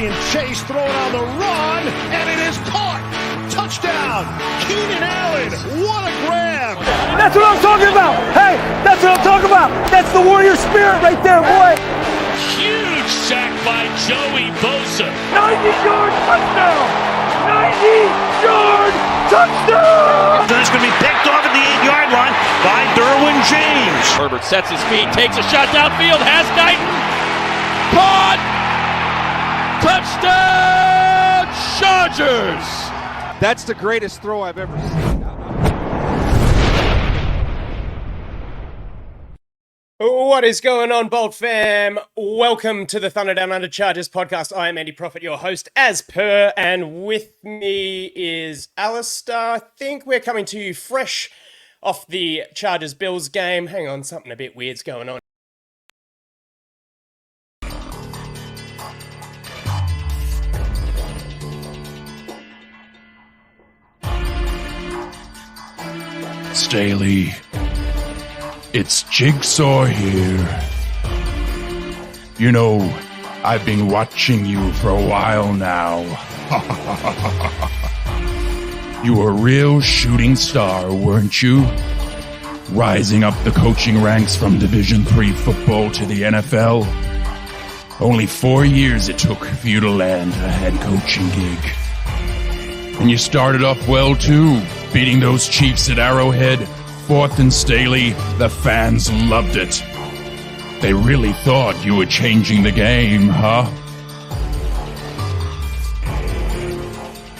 being chased, thrown on the run, and it is caught. Touchdown, Keenan Allen. What a grab. That's what I'm talking about. Hey, that's what I'm talking about. That's the warrior spirit right there, boy. Huge sack by Joey Bosa. 90-yard touchdown. 90-yard touchdown. It's going to be picked off at the 8-yard line by Derwin James. Herbert sets his feet, takes a shot downfield, has Knighton. Caught! Touchdown, Chargers! That's the greatest throw I've ever seen. What is going on, Bolt fam? Welcome to the Thunder Down Under Chargers podcast. I am Andy Prophet, your host, as per, and with me is Alistair. I think we're coming to you fresh off the Chargers-Bills game. Hang on, something a bit weird's going on. Staley, it's Jigsaw here. You know, I've been watching you for a while now. You were a real shooting star, weren't you? Rising up the coaching ranks from Division III football to the NFL. Only 4 years it took for you to land a head coaching gig. And you started off well too, beating those Chiefs at Arrowhead, 4th and Staley. The fans loved it. They really thought you were changing the game, huh?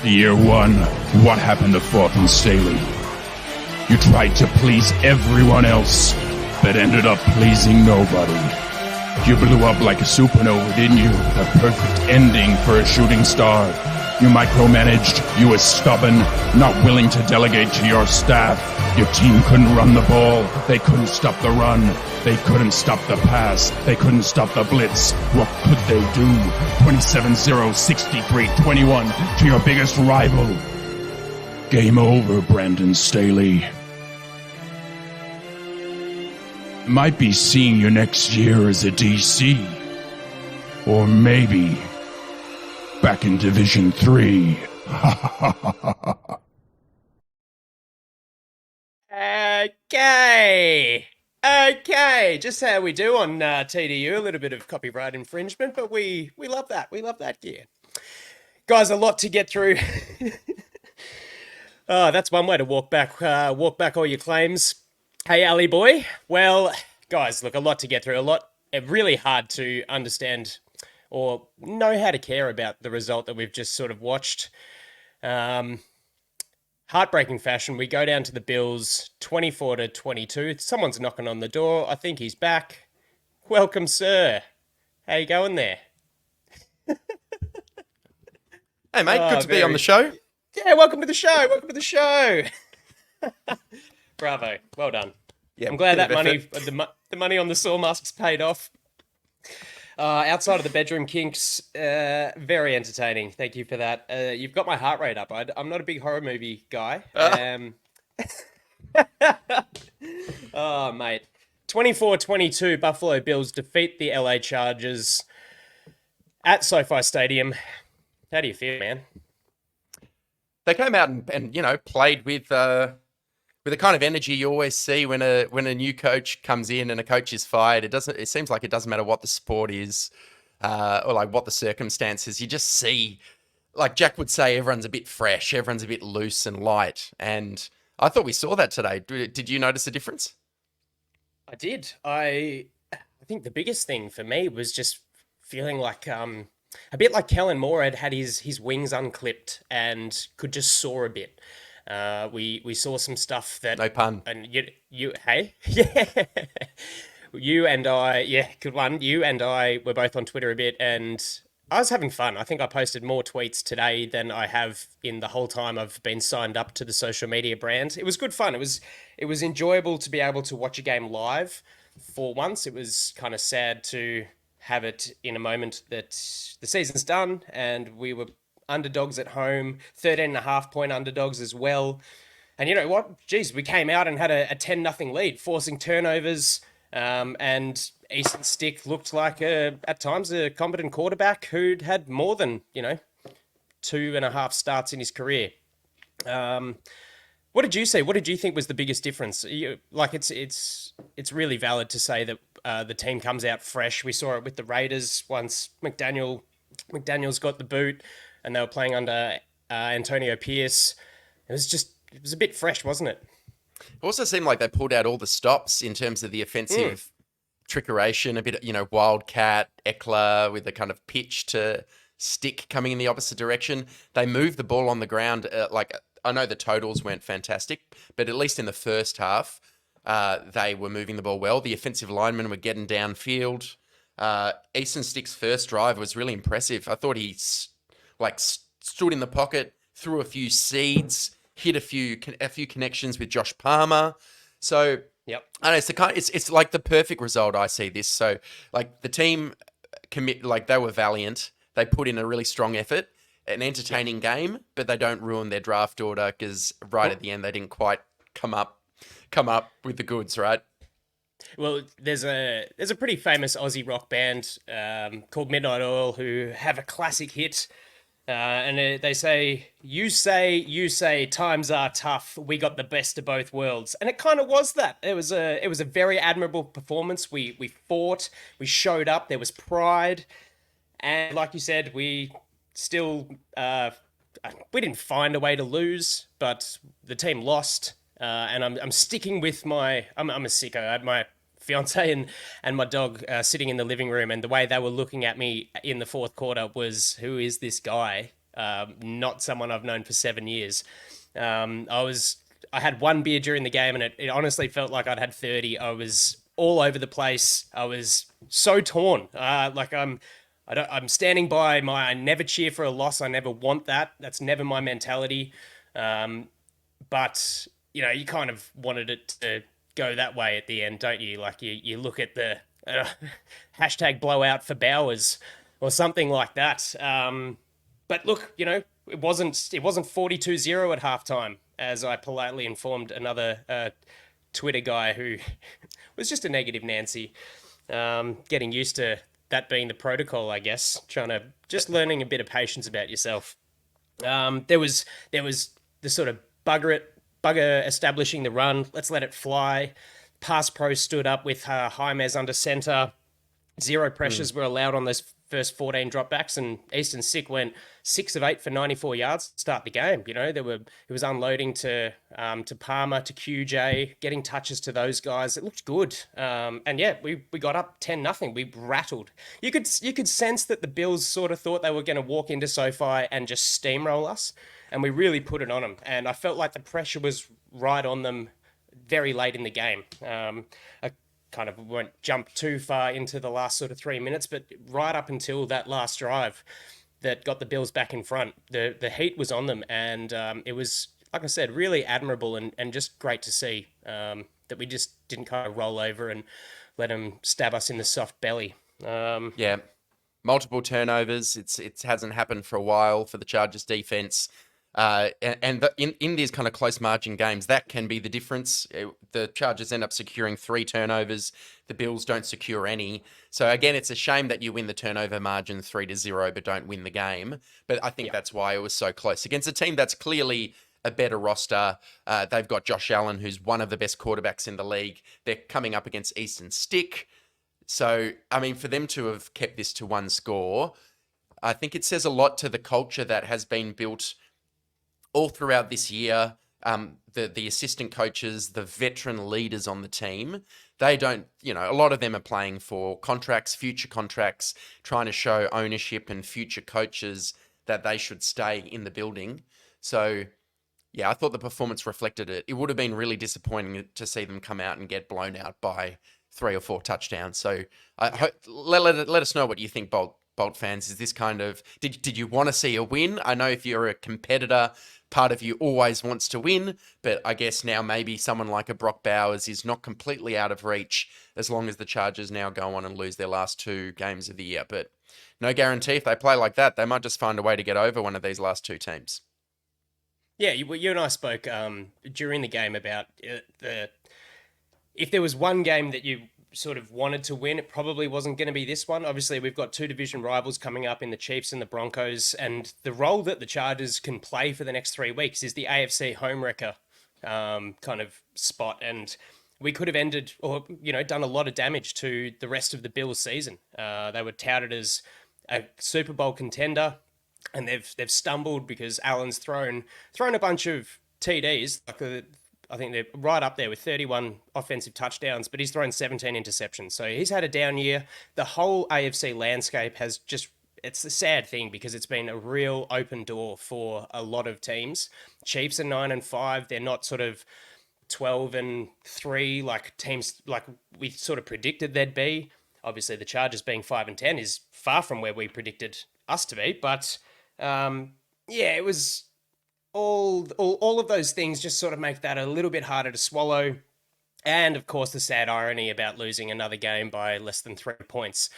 Year 1, what happened to 4th and Staley? You tried to please everyone else, but ended up pleasing nobody. You blew up like a supernova, didn't you? The perfect ending for a shooting star. You micromanaged, you were stubborn, not willing to delegate to your staff. Your team couldn't run the ball, they couldn't stop the run, they couldn't stop the pass, they couldn't stop the blitz. What could they do? 27-0, 63-21 to your biggest rival. Game over, Brandon Staley. Might be seeing you next year as a DC. Or maybe back in Division 3. Okay, just how we do on TDU, a little bit of copyright infringement, but we love that. We love that gear. Guys, a lot to get through. Oh, that's one way to walk back all your claims. Hey, Ali boy. Well, guys, look, a lot to get through. Really hard to understand or know how to care about the result that we've just sort of watched. Heartbreaking fashion. We go down to the Bills, 24-22. Someone's knocking on the door. I think he's back. Welcome, sir. How you going there? Hey, mate. Good to be on the show. Yeah, welcome to the show. Welcome to the show. Bravo. Well done. Yeah, I'm glad that the money on the saw masks paid off. Outside of the bedroom kinks, very entertaining. Thank you for that. You've got my heart rate up. I'm not a big horror movie guy. Oh, mate. 24-22, Buffalo Bills defeat the LA Chargers at SoFi Stadium. How do you feel, man? They came out and played with the kind of energy you always see when a new coach comes in and a coach is fired. It seems like it doesn't matter what the sport is, or like what the circumstances. You just see, like Jack would say, everyone's a bit fresh, everyone's a bit loose and light. And I thought we saw that today. Did you notice a difference? I did. I think the biggest thing for me was just feeling like a bit like Kellen Moore had his wings unclipped and could just soar a bit. We saw some stuff that... No pun. And you hey? Yeah. You and I, yeah, good one. You and I were both on Twitter a bit, and I was having fun. I think I posted more tweets today than I have in the whole time I've been signed up to the social media brand. It was good fun. It was enjoyable to be able to watch a game live for once. It was kind of sad to have it in a moment that the season's done and we were underdogs at home, 13.5 point underdogs as well. And you know what? Geez, we came out and had a 10-0 lead, forcing turnovers. And Easton Stick looked like at times a competent quarterback who'd had more than 2.5 starts in his career. What did you see? What did you think was the biggest difference? It's really valid to say that the team comes out fresh. We saw it with the Raiders once McDaniel's got the boot, and they were playing under Antonio Pierce. It was a bit fresh, wasn't it? It also seemed like they pulled out all the stops in terms of the offensive trickeration, a bit, wildcat, Eckler with a kind of pitch to Stick coming in the opposite direction. They moved the ball on the ground. I know the totals weren't fantastic, but at least in the first half, they were moving the ball well. The offensive linemen were getting downfield. Easton Stick's first drive was really impressive. I thought he stood in the pocket, threw a few seeds, hit a few connections with Josh Palmer. So yep, I know it's like the perfect result. I see this. So like the team they were valiant. They put in a really strong effort, an entertaining game, but they don't ruin their draft order because at the end they didn't quite come up with the goods, right? Well, there's a pretty famous Aussie rock band called Midnight Oil who have a classic hit, and they say, you say, times are tough. We got the best of both worlds, and it kind of was that. It was a very admirable performance. We fought, we showed up. There was pride, and like you said, we still we didn't find a way to lose, but the team lost. And I'm sticking with I'm a sicko. I had my fiance and my dog sitting in the living room, and the way they were looking at me in the fourth quarter was, who is this guy? Not someone I've known for 7 years. I had one beer during the game, and it honestly felt like I'd had 30. I was all over the place. I was so torn. I'm standing by I never cheer for a loss. I never want that. That's never my mentality. But you kind of wanted it to go that way at the end, don't you? Like you look at the hashtag blowout for Bowers or something like that. But look, it wasn't 42-0 at halftime, as I politely informed another Twitter guy who was just a negative Nancy, getting used to that being the protocol, I guess, just learning a bit of patience about yourself. There was the sort of bugger establishing the run. Let's let it fly. Pass pro stood up with Jaimez under center. Zero pressures were allowed on those first 14 dropbacks, and Easton Stick went 6 of 8 for 94 yards to start the game. It was unloading to Palmer, to QJ, getting touches to those guys. It looked good. And yeah, we got up 10-0. We rattled. You could sense that the Bills sort of thought they were going to walk into SoFi and just steamroll us, and we really put it on them. And I felt like the pressure was right on them very late in the game. I kind of won't jump too far into the last sort of 3 minutes, but right up until that last drive that got the Bills back in front, the heat was on them, and it was, like I said, really admirable and just great to see that we just didn't kind of roll over and let them stab us in the soft belly. Yeah, multiple turnovers. It hasn't happened for a while for the Chargers defense. In these kind of close margin games, that can be the difference. The Chargers end up securing 3 turnovers. The Bills don't secure any. So again, it's a shame that you win the turnover margin 3-0, but don't win the game. But I think that's why it was so close against a team that's clearly a better roster. They've got Josh Allen, who's one of the best quarterbacks in the league. They're coming up against Easton Stick. So, I mean, for them to have kept this to 1 score, I think it says a lot to the culture that has been built all throughout this year. The assistant coaches, the veteran leaders on the team, they don't, a lot of them are playing for contracts, future contracts, trying to show ownership and future coaches that they should stay in the building. So, yeah, I thought the performance reflected it. It would have been really disappointing to see them come out and get blown out by 3 or 4 touchdowns. So let us know what you think, Bolt fans. Is this kind of, did you want to see a win? I know if you're a competitor, part of you always wants to win, but I guess now maybe someone like a Brock Bowers is not completely out of reach as long as the Chargers now go on and lose their last 2 games of the year. But no guarantee if they play like that, they might just find a way to get over one of these last 2 teams. Yeah, you and I spoke during the game about if there was one game that you sort of wanted to win, it probably wasn't going to be this one. Obviously, we've got two division rivals coming up in the Chiefs and the Broncos, and the role that the Chargers can play for the next 3 weeks is the AFC home wrecker kind of spot, and we could have ended or done a lot of damage to the rest of the Bills season. They were touted as a Super Bowl contender, and they've stumbled because Allen's thrown a bunch of TDs. I think they're right up there with 31 offensive touchdowns, but he's thrown 17 interceptions. So he's had a down year. The whole AFC landscape has it's a sad thing because it's been a real open door for a lot of teams. Chiefs are 9-5. They're not sort of 12-3 like teams like we sort of predicted they'd be. Obviously, the Chargers being 5-10 is far from where we predicted us to be. But it was all of those things just sort of make that a little bit harder to swallow. And of course, the sad irony about losing another game by less than 3 points,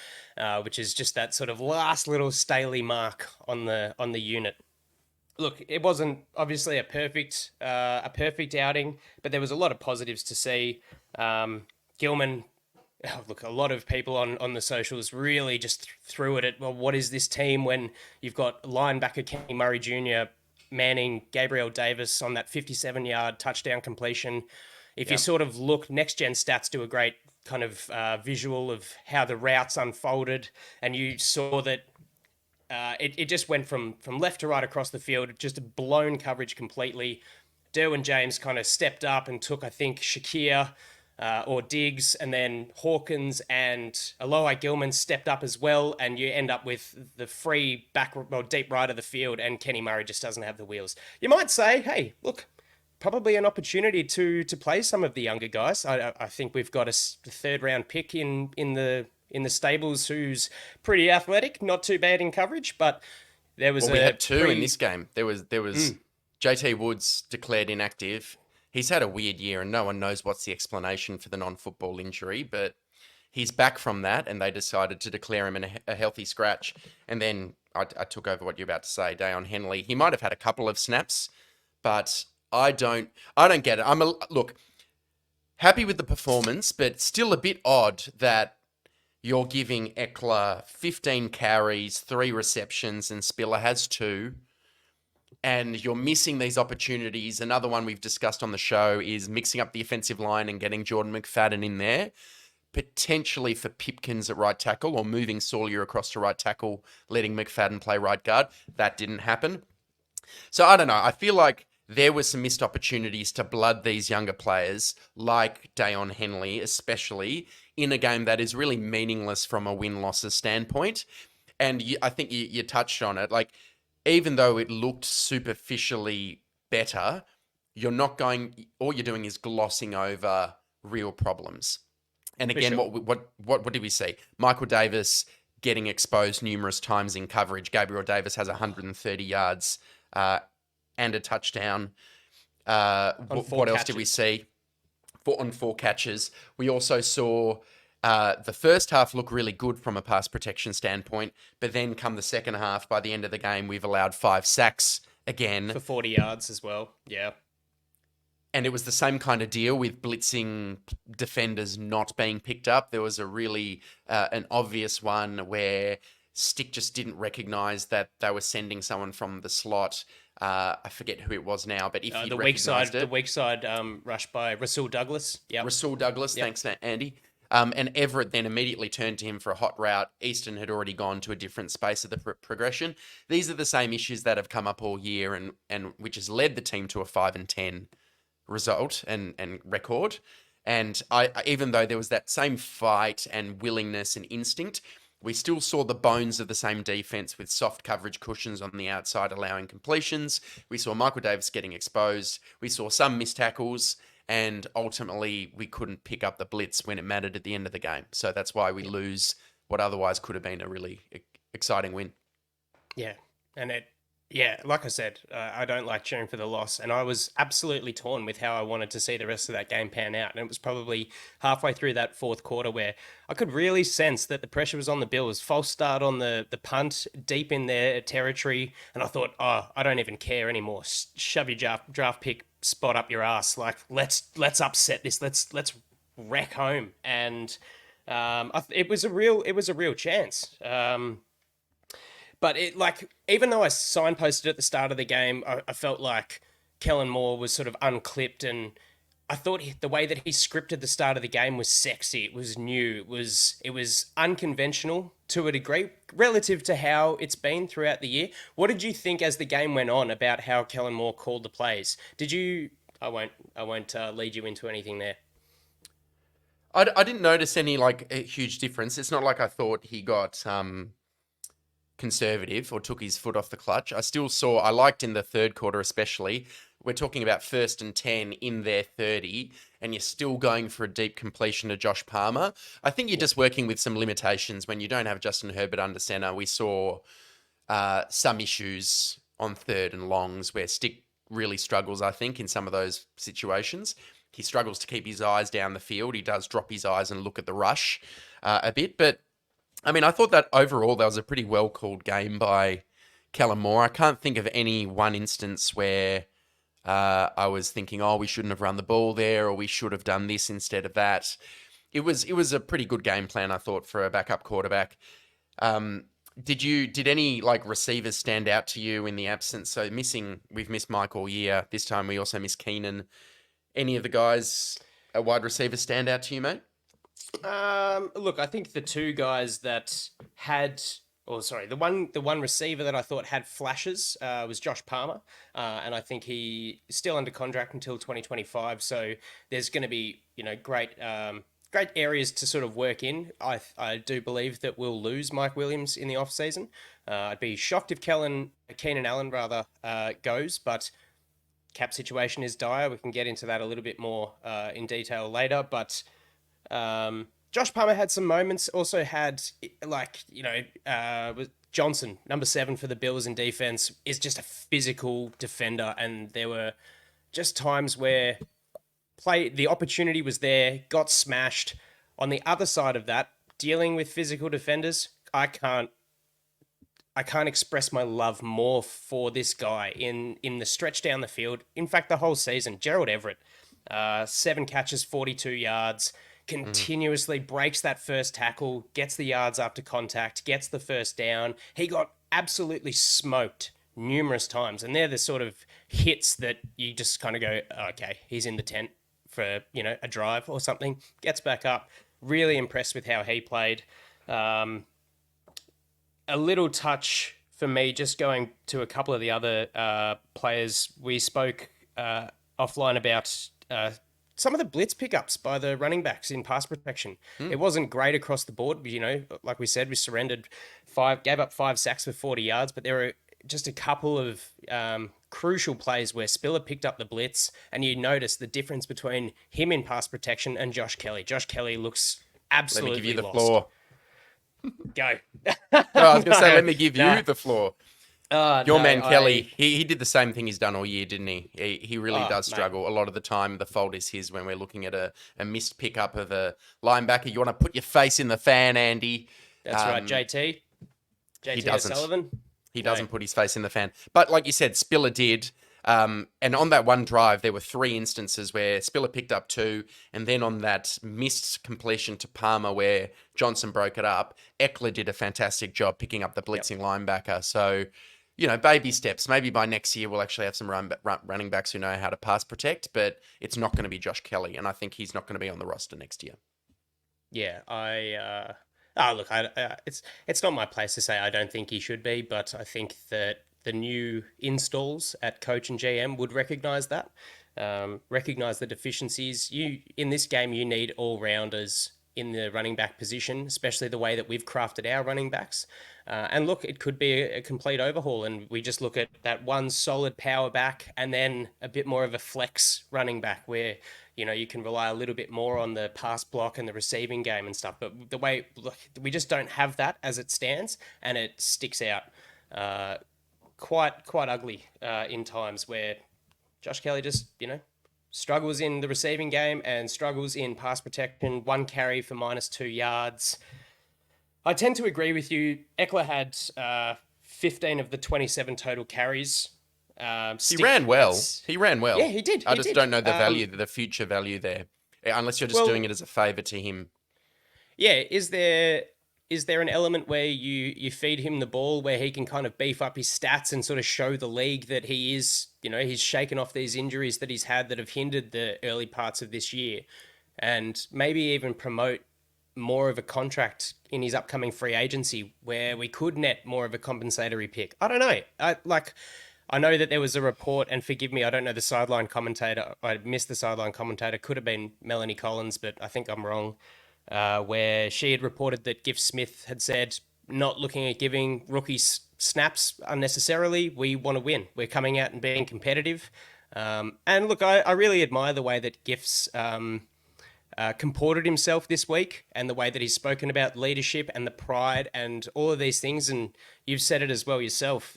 which is just that sort of last little Staley mark on the unit. Look, it wasn't obviously a perfect outing, but there was a lot of positives to see. Gilman, look, a lot of people on the socials really just threw it at, well, what is this team when you've got linebacker Kenny Murray Jr. manning Gabriel Davis on that 57-yard touchdown completion. If you sort of look, Next Gen Stats do a great kind of visual of how the routes unfolded, and you saw that it just went from left to right across the field, just a blown coverage completely. Derwin James kind of stepped up and took, I think, Shakir or Diggs, and then Hawkins and Alohi Gilman stepped up as well, and you end up with the free deep right of the field, and Kenny Murray just doesn't have the wheels. You might say, hey, look, probably an opportunity to play some of the younger guys. I think we've got a third-round pick in the stables who's pretty athletic, not too bad in coverage, but there was we had two in this game. There was JT Woods declared inactive. He's had a weird year, and no one knows what's the explanation for the non-football injury, but he's back from that, and they decided to declare him a healthy scratch. And then I took over what you're about to say, Dayon Henley. He might have had a couple of snaps, but I don't get it. Look, happy with the performance, but still a bit odd that you're giving Eckler 15 carries, 3 receptions, and Spiller has 2. And you're missing these opportunities. Another one we've discussed on the show is mixing up the offensive line and getting Jordan McFadden in there, potentially for Pipkins at right tackle or moving Sawyer across to right tackle, letting McFadden play right guard. That didn't happen. So I don't know. I feel like there were some missed opportunities to blood these younger players like Dayon Henley, especially in a game that is really meaningless from a win-losses standpoint. And I think you touched on it. Like, even though it looked superficially better, all you're doing is glossing over real problems. And again, sure. What did we see? Michael Davis getting exposed numerous times in coverage. Gabriel Davis has 130 yards and a touchdown. What else did we see? On 4 catches. We also saw the first half look really good from a pass protection standpoint, but then come the second half, by the end of the game, we've allowed 5 sacks again. For 40 yards as well, yeah. And it was the same kind of deal with blitzing defenders not being picked up. There was a really an obvious one where Stick just didn't recognize that they were sending someone from the slot. I forget who it was now, but if he recognized it. The weak side rush by Rasul Douglas. Yeah, Rasul Douglas, thanks, Andy. And Everett then immediately turned to him for a hot route. Easton had already gone to a different space of the progression. These are the same issues that have come up all year and which has led the team to a 5-10 result and record. And even though there was that same fight and willingness and instinct, we still saw the bones of the same defense with soft coverage cushions on the outside allowing completions. We saw Michael Davis getting exposed. We saw some missed tackles. And ultimately, we couldn't pick up the blitz when it mattered at the end of the game. So that's why we lose what otherwise could have been a really exciting win. Yeah. And like I said, I don't like cheering for the loss. And I was absolutely torn with how I wanted to see the rest of that game pan out. And it was probably halfway through that fourth quarter where I could really sense that the pressure was on the Bills. False start on the punt, deep in their territory. And I thought, I don't even care anymore. Shove your draft pick spot up your ass. Like, let's upset this. Let's wreck home. And It was a real chance. But even though I signposted at the start of the game, I felt like Kellen Moore was sort of unclipped, and I thought the way that he scripted the start of the game was sexy. It was new. It was unconventional to a degree relative to how it's been throughout the year. What did you think as the game went on about how Kellen Moore called the plays? Did you? I won't lead you into anything there. I didn't notice any like a huge difference. It's not like I thought he got conservative or took his foot off the clutch. I liked in the third quarter especially, we're talking about 1st and 10 in their 30, and you're still going for a deep completion to Josh Palmer. I think you're just working with some limitations when you don't have Justin Herbert under center. We saw some issues on 3rd and longs where Stick really struggles, I think, in some of those situations. He struggles to keep his eyes down the field. He does drop his eyes and look at the rush a bit. But, I mean, I thought that overall that was a pretty well-called game by Kellen Moore. I can't think of any one instance where I was thinking, we shouldn't have run the ball there, or we should have done this instead of that. It was a pretty good game plan, I thought, for a backup quarterback. Did any like receivers stand out to you in the absence? So we've missed Mike all year. This time we also missed Keenan. Any of the guys, wide receivers, stand out to you, mate? Look, I think the two guys that had, the one receiver that I thought had flashes was Josh Palmer, and I think he's still under contract until 2025. So there's going to be great areas to sort of work in. I do believe that we'll lose Mike Williams in the off season. I'd be shocked if Keenan Allen goes, but cap situation is dire. We can get into that a little bit more in detail later, but Josh Palmer had some moments. Also had Johnson, number 7 for the Bills in defense, is just a physical defender, and there were just times where the opportunity was there, got smashed. On the other side of that, dealing with physical defenders, I can't express my love more for this guy in the stretch down the field. In fact, the whole season, Gerald Everett, 7 catches, 42 yards, continuously breaks that first tackle, gets the yards after contact, gets the first down. He got absolutely smoked numerous times, and they're the sort of hits that you just kind of go, okay, he's in the tent for a drive or something. Gets back up. Really impressed with how he played. A little touch for me, just going to a couple of the other players. We spoke offline about some of the blitz pickups by the running backs in pass protection. It wasn't great across the board. Like we said, we gave up 5 sacks for 40 yards, but there were just a couple of crucial plays where Spiller picked up the blitz, and you notice the difference between him in pass protection and Josh Kelly. Josh Kelly looks absolutely lost. Let me give you the floor. Go. I was going to say, let me give you the floor. Your man I- Kelly, he did the same thing he's done all year, didn't he? He really does struggle. A lot of the time, the fault is his when we're looking at a missed pickup of a linebacker. You want to put your face in the fan, Andy. That's right, JT. He doesn't. O'Sullivan. He doesn't put his face in the fan. But like you said, Spiller did. And on that one drive, there were 3 instances where Spiller picked up 2, and then on that missed completion to Palmer where Johnson broke it up, Eckler did a fantastic job picking up the blitzing linebacker. So, baby steps. Maybe by next year we'll actually have some running backs who know how to pass protect, but it's not going to be Josh Kelly, and I think he's not going to be on the roster next year. Yeah, look, it's not my place to say I don't think he should be, but I think that the new installs at coach and GM would recognise that, recognise the deficiencies. In this game, you need all-rounders in the running back position, especially the way that we've crafted our running backs. And look, it could be a complete overhaul, and we just look at that one solid power back and then a bit more of a flex running back where you can rely a little bit more on the pass block and the receiving game and stuff. But the way we just don't have that as it stands, and it sticks out quite ugly in times where Josh Kelly just struggles in the receiving game and struggles in pass protection. 1 carry for -2 yards. I tend to agree with you. Eckler had 15 of the 27 total carries. He ran well. Yeah, he did. I just don't know the value, the future value there, unless you're just doing it as a favour to him. Yeah, is there an element where you feed him the ball where he can kind of beef up his stats and sort of show the league that he is, he's shaken off these injuries that he's had that have hindered the early parts of this year, and maybe even promote more of a contract in his upcoming free agency where we could net more of a compensatory pick. I don't know. I know that there was a report, and forgive me, I don't know the sideline commentator. I missed the sideline commentator. Could have been Melanie Collins, but I think I'm wrong. Where she had reported that Giff Smith had said, not looking at giving rookies snaps unnecessarily. We want to win. We're coming out and being competitive. And look, I really admire the way that Giff's comported himself this week and the way that he's spoken about leadership and the pride and all of these things. And you've said it as well yourself.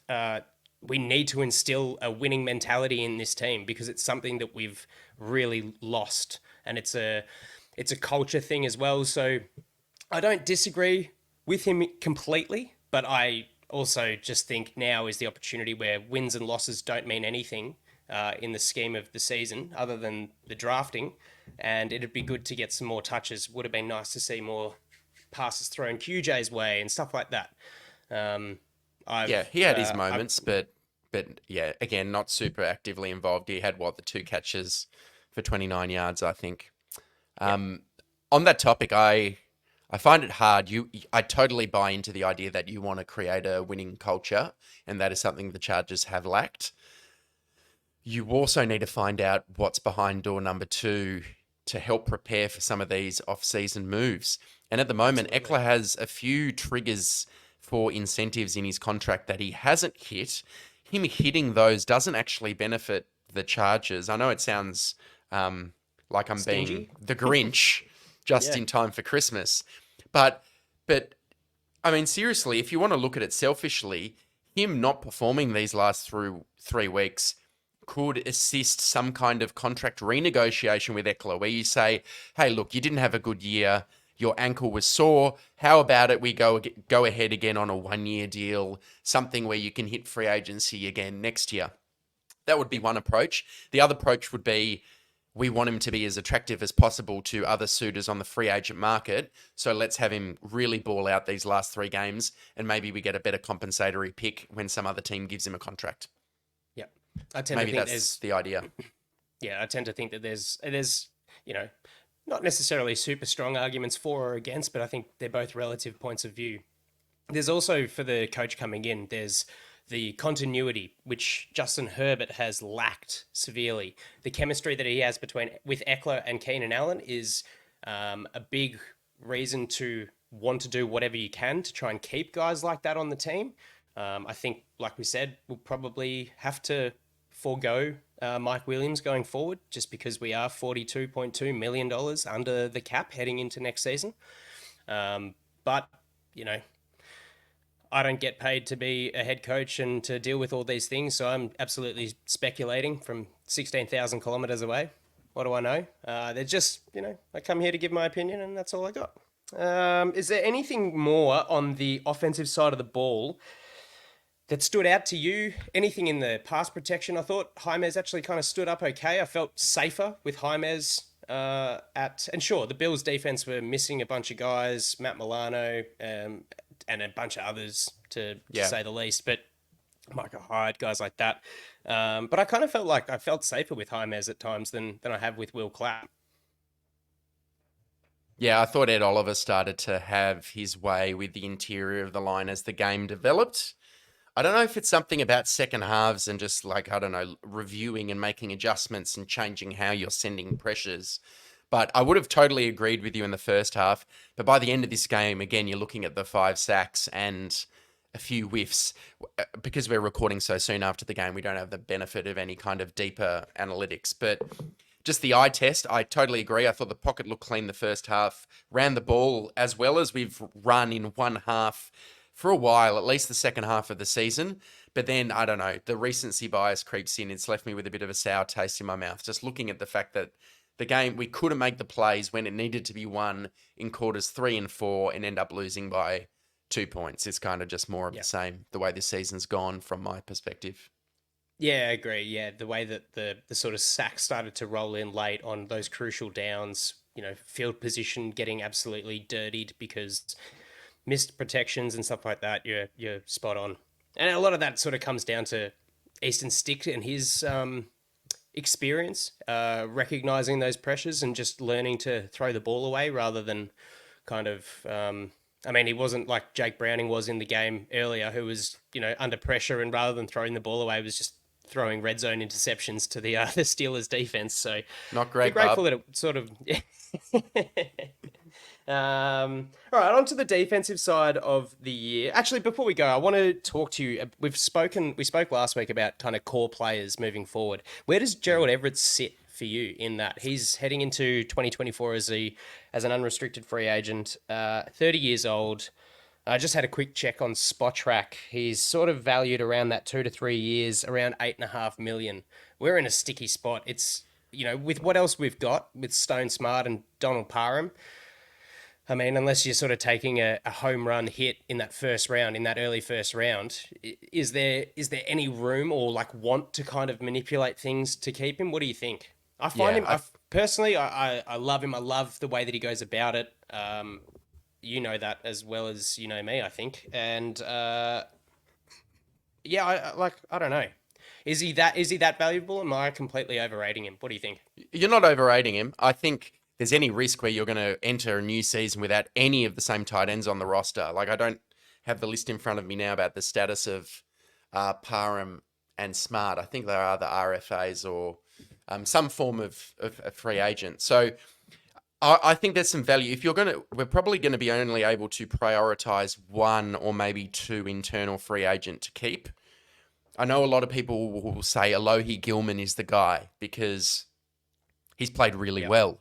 We need to instill a winning mentality in this team because it's something that we've really lost. And it's a culture thing as well. So I don't disagree with him completely, but I also just think now is the opportunity where wins and losses don't mean anything in the scheme of the season other than the drafting. And it'd be good to get some more touches. Would have been nice to see more passes thrown QJ's way and stuff like that. He had his moments, but yeah, again, not super actively involved. He had the 2 catches for 29 yards, I think. On that topic, I find it hard. I totally buy into the idea that you want to create a winning culture, and that is something the Chargers have lacked. You also need to find out what's behind door number 2 to help prepare for some of these off-season moves. And at the moment, Eckler has a few triggers for incentives in his contract that he hasn't hit. Him hitting those doesn't actually benefit the Chargers. I know it sounds like I'm Stingy? being the Grinch just in time for Christmas. But I mean, seriously, if you want to look at it selfishly, him not performing these last 3 weeks could assist some kind of contract renegotiation with Eckler where you say, hey, look, you didn't have a good year. Your ankle was sore. How about it? We go ahead again on a 1-year deal, something where you can hit free agency again next year. That would be one approach. The other approach would be, we want him to be as attractive as possible to other suitors on the free agent market. So let's have him really ball out these last 3 games, and maybe we get a better compensatory pick when some other team gives him a contract. Yeah, I tend Maybe to think that's the idea. Yeah, I tend to think that there's not necessarily super strong arguments for or against, but I think they're both relative points of view. There's also, for the coach coming in, there's the continuity, which Justin Herbert has lacked severely. The chemistry that he has with Eckler and Keenan Allen is a big reason to want to do whatever you can to try and keep guys like that on the team. I think, like we said, we'll probably have to forego Mike Williams going forward just because we are $42.2 million under the cap heading into next season. But, I don't get paid to be a head coach and to deal with all these things, so I'm absolutely speculating from 16,000 kilometers away. What do I know? They're just, I come here to give my opinion, and that's all I got. Is there anything more on the offensive side of the ball that stood out to you? Anything in the pass protection? I thought Jaimez actually kind of stood up okay. I felt safer with Jaimez and sure, the Bills defense were missing a bunch of guys, Matt Milano, and a bunch of others to say the least, but Micah Hyde, guys like that. But I kind of felt like I felt safer with Jaimez at times than I have with Will Clapp. Yeah, I thought Ed Oliver started to have his way with the interior of the line as the game developed. I don't know if it's something about second halves and just reviewing and making adjustments and changing how you're sending pressures. But I would have totally agreed with you in the first half. But by the end of this game, again, you're looking at the 5 sacks and a few whiffs. Because we're recording so soon after the game, we don't have the benefit of any kind of deeper analytics. But just the eye test, I totally agree. I thought the pocket looked clean the first half, ran the ball as well as we've run in one half for a while, at least the second half of the season. But then, I don't know, the recency bias creeps in. It's left me with a bit of a sour taste in my mouth, just looking at the fact that the game, we couldn't make the plays when it needed to be won in quarters 3 and 4 and end up losing by 2 points. It's kind of just more of the same, the way this season's gone from my perspective. Yeah, I agree. Yeah, the way that the sort of sacks started to roll in late on those crucial downs, field position getting absolutely dirtied because missed protections and stuff like that. You're spot on. And a lot of that sort of comes down to Easton Stick and his experience, recognizing those pressures and just learning to throw the ball away rather than kind of. He wasn't like Jake Browning was in the game earlier, who was under pressure and rather than throwing the ball away was just throwing red zone interceptions to the Steelers defense. So not great. Grateful that it sort of. All right, on to the defensive side of the year. Actually, before we go, I want to talk to you. We spoke last week about kind of core players moving forward. Where does Gerald Everett sit for you in that? He's heading into 2024 as an unrestricted free agent, 30 years old. I just had a quick check on Spotrac. He's sort of valued around that 2 to 3 years, around $8.5 million. We're in a sticky spot. It's, with what else we've got with Stone Smart and Donald Parham, unless you're sort of taking a home run hit in that early first round, is there any room or want to kind of manipulate things to keep him? What do you think? I find him, personally, I love him. I love the way that he goes about it. You know that as well as you know me, I think. And I don't know. Is he that valuable? Am I completely overrating him? What do you think? You're not overrating him. I think there's any risk where you're going to enter a new season without any of the same tight ends on the roster. I don't have the list in front of me now about the status of Parham and Smart. I think there are the RFAs or some form of free agent. So I think there's some value. We're probably going to be only able to prioritize one or maybe two internal free agent to keep. I know a lot of people will say Alohi Gilman is the guy because he's played really well.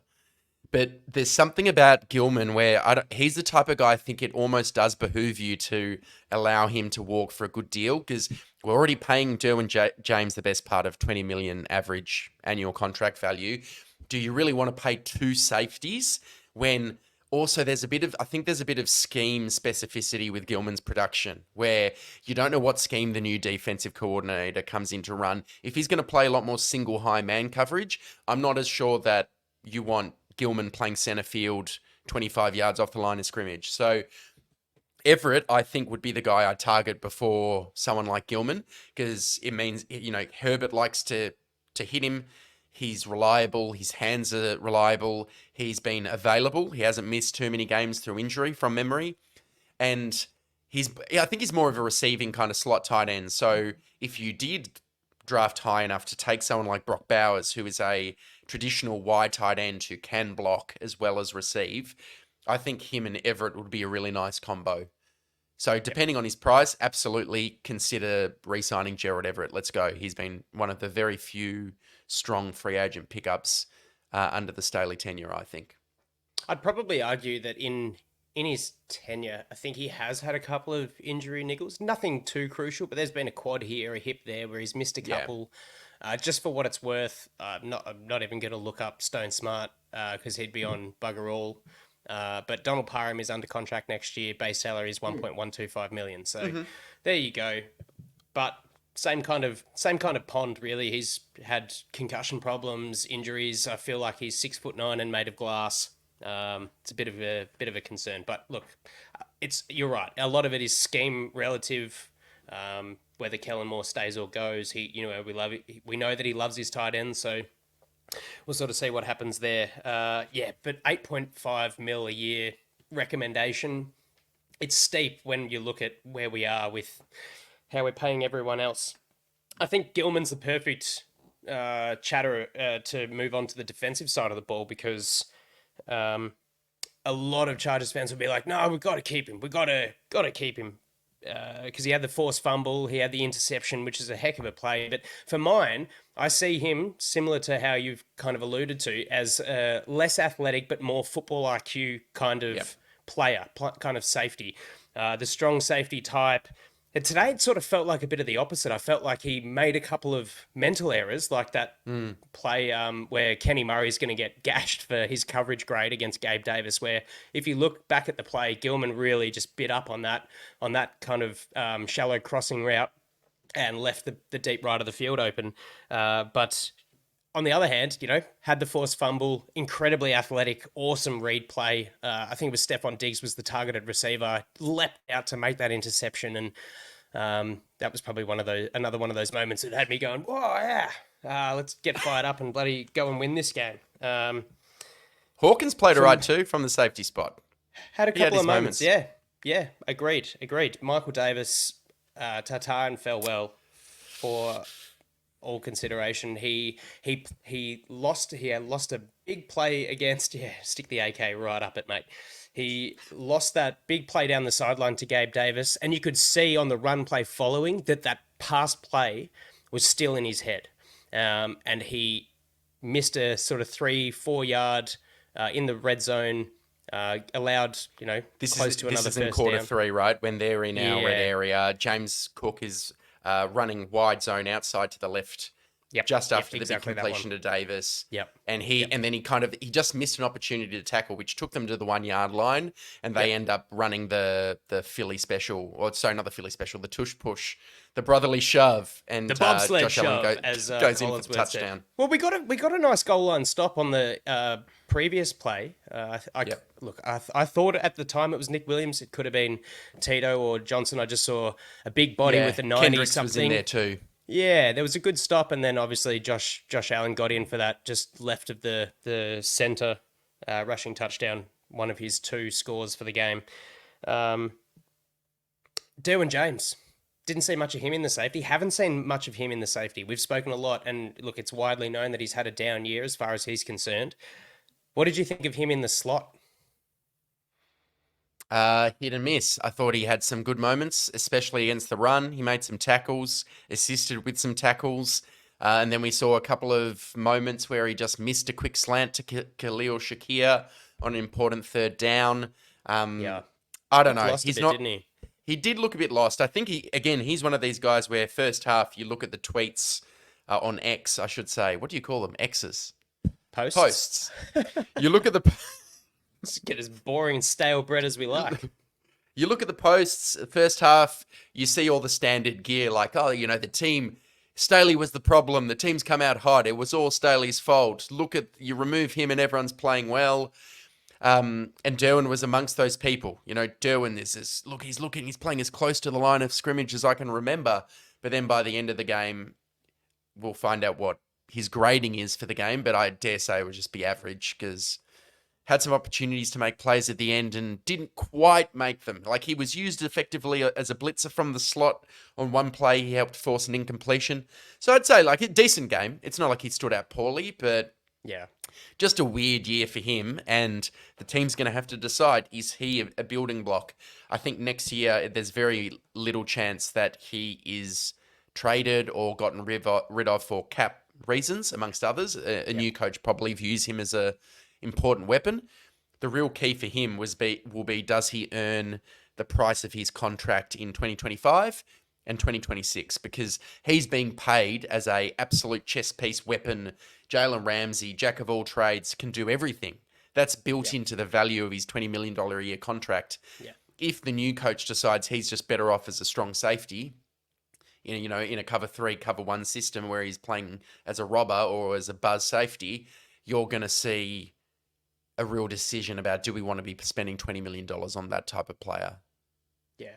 But there's something about Gilman where he's the type of guy I think it almost does behoove you to allow him to walk for a good deal because we're already paying Derwin James the best part of $20 million average annual contract value. Do you really want to pay two safeties when also there's a bit of scheme specificity with Gilman's production where you don't know what scheme the new defensive coordinator comes in to run. If he's going to play a lot more single high man coverage, I'm not as sure that you want Gilman playing center field 25 yards off the line of scrimmage. So Everett, I think, would be the guy I'd target before someone like Gilman because it means, Herbert likes to hit him. He's reliable. His hands are reliable. He's been available. He hasn't missed too many games through injury from memory. And I think he's more of a receiving kind of slot tight end. So if you did draft high enough to take someone like Brock Bowers, who is a traditional wide tight end who can block as well as receive, I think him and Everett would be a really nice combo. So depending on his price, absolutely consider re-signing Gerald Everett. Let's go. He's been one of the very few strong free agent pickups under the Staley tenure, I think. I'd probably argue that in his tenure, I think he has had a couple of injury niggles. Nothing too crucial, but there's been a quad here, a hip there, where he's missed a couple. Just for what it's worth, I'm not even going to look up Stone Smart because he'd be on bugger all. But Donald Parham is under contract next year. Base salary is $1.125 million. So there you go. But same kind of pond, really. He's had concussion problems, injuries. I feel like he's 6'9" and made of glass. It's a bit of a concern. But look, you're right. A lot of it is scheme relative. Whether Kellen Moore stays or goes, we know that he loves his tight end, so we'll sort of see what happens there. But 8.5 mil a year recommendation, it's steep when you look at where we are with how we're paying everyone else. I think Gilman's the perfect chatter to move on to the defensive side of the ball because a lot of Chargers fans will be like, no, we've got to keep him. We've got to keep him. Because he had the forced fumble, he had the interception, which is a heck of a play. But for mine, I see him, similar to how you've kind of alluded to, as a less athletic but more football IQ kind of player, kind of safety. The strong safety type. And today it sort of felt like a bit of the opposite. I felt like he made a couple of mental errors, like that play where Kenny Murray's going to get gashed for his coverage grade against Gabe Davis, where if you look back at the play, Gilman really just bit up on that kind of shallow crossing route and left the deep right of the field open. But on the other hand, had the forced fumble, incredibly athletic, awesome read play. I think it was Stephon Diggs was the targeted receiver, leapt out to make that interception, and that was probably another one of those moments that had me going, "Whoa, yeah, let's get fired up and bloody go and win this game." Hawkins played all right too from the safety spot. Had a He had couple his of moments, moments. yeah, agreed. Michael Davis, Tatar and Felwell for all consideration. He lost a big play against, stick the AK right up it, mate. He lost that big play down the sideline to Gabe Davis, and you could see on the run play following that past play was still in his head. And he missed a sort of 3-4 yard in the red zone, allowed, close to another This is in first quarter down. 3, right? When they're in our red Yeah. area. James Cook is running wide zone outside to the left. Yep, Just yep, after the exactly big that completion one. to Davis. Yep. And he then he just missed an opportunity to tackle, which took them to the 1 yard line, and they end up running the Philly special, or sorry, not the Philly special, the tush push, the brotherly shove, and The bobsled Josh Allen shove, as goes in for Collins the would say. touchdown. Well, we got a nice goal line stop on the previous play. Look, I thought at the time it was Nick Williams. It could have been Tito or Johnson. I just saw a big body with a 90 Kendricks something. was in there too. Yeah, there was a good stop, and then obviously Josh Allen got in for that just left of the center rushing touchdown, one of his 2 scores for the game. Derwin James. Didn't see much of him in the safety. Haven't seen much of him in the safety. We've spoken a lot, and look, it's widely known that he's had a down year as far as he's concerned. What did you think of him in the slot? Hit and miss. I thought he had some good moments, especially against the run. He made some tackles, assisted with some tackles. And then we saw a couple of moments where he just missed a quick slant to Khalil Shakir on an important third down. Yeah. I don't know. Lost a He's bit, not. didn't he? He did look a bit lost. I think he's one of these guys where first half you look at the tweets on X, I should say. What do you call them? X's. Posts. You look at the. Let's get as boring and stale bread as we like. You look at the posts, first half, you see all the standard gear like, the team, Staley was the problem. The team's come out hot. It was all Staley's fault. You remove him and everyone's playing well. And Derwin was amongst those people. Derwin he's playing as close to the line of scrimmage as I can remember. But then by the end of the game, we'll find out what his grading is for the game. But I dare say it would just be average because had some opportunities to make plays at the end and didn't quite make them. Like he was used effectively as a blitzer from the slot on one play. He helped force an incompletion. So I'd say like a decent game. It's not like he stood out poorly, but Yeah. just a weird year for him. And the team's going to have to decide, is he a building block? I think next year there's very little chance that he is traded or gotten rid of for cap reasons, amongst others. A new coach probably views him as a important weapon. The real key for him will be does he earn the price of his contract in 2025 and 2026? Because he's being paid as a absolute chess piece weapon. Jalen Ramsey, jack of all trades, can do everything. That's built into the value of his $20 million a year contract. Yeah. If the new coach decides he's just better off as a strong safety, in a cover 3, cover 1 system where he's playing as a robber or as a buzz safety, you're going to see a real decision about, do we want to be spending $20 million on that type of player? Yeah.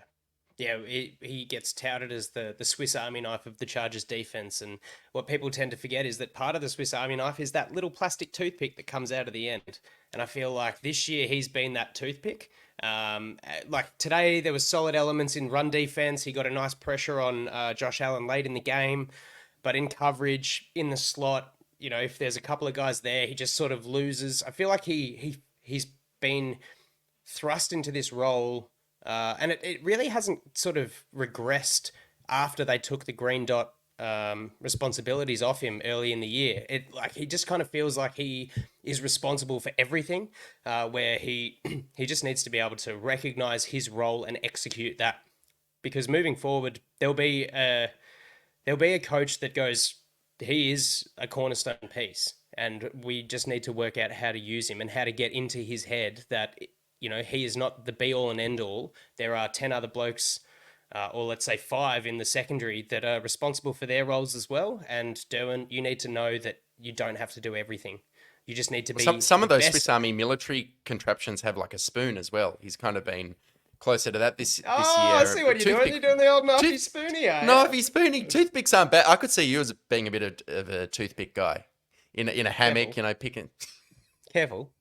Yeah, he gets touted as the Swiss Army knife of the Chargers defense. And what people tend to forget is that part of the Swiss Army knife is that little plastic toothpick that comes out of the end. And I feel like this year he's been that toothpick. Like today, there was solid elements in run defense. He got a nice pressure on Josh Allen late in the game. But in coverage, in the slot, if there's a couple of guys there, he just sort of loses. I feel like he's been thrust into this role. And it really hasn't sort of regressed after they took the green dot responsibilities off him early in the year. He just kind of feels like he is responsible for everything, where he just needs to be able to recognize his role and execute that. Because moving forward, there'll be a coach that goes, he is a cornerstone piece, and we just need to work out how to use him and how to get into his head that he is not the be all and end all. There are 10 other blokes, or let's say 5 in the secondary that are responsible for their roles as well. And Derwin, you need to know that you don't have to do everything. You just need to be Some of the those best. Swiss Army military contraptions have like a spoon as well. He's kind of been closer to that this year. I see what you're doing. You're doing the old knifey spoonie, eh? Knifey spoonie. Toothpicks aren't bad. I could see you as being a bit of a toothpick guy in a hammock, Careful. picking. Careful.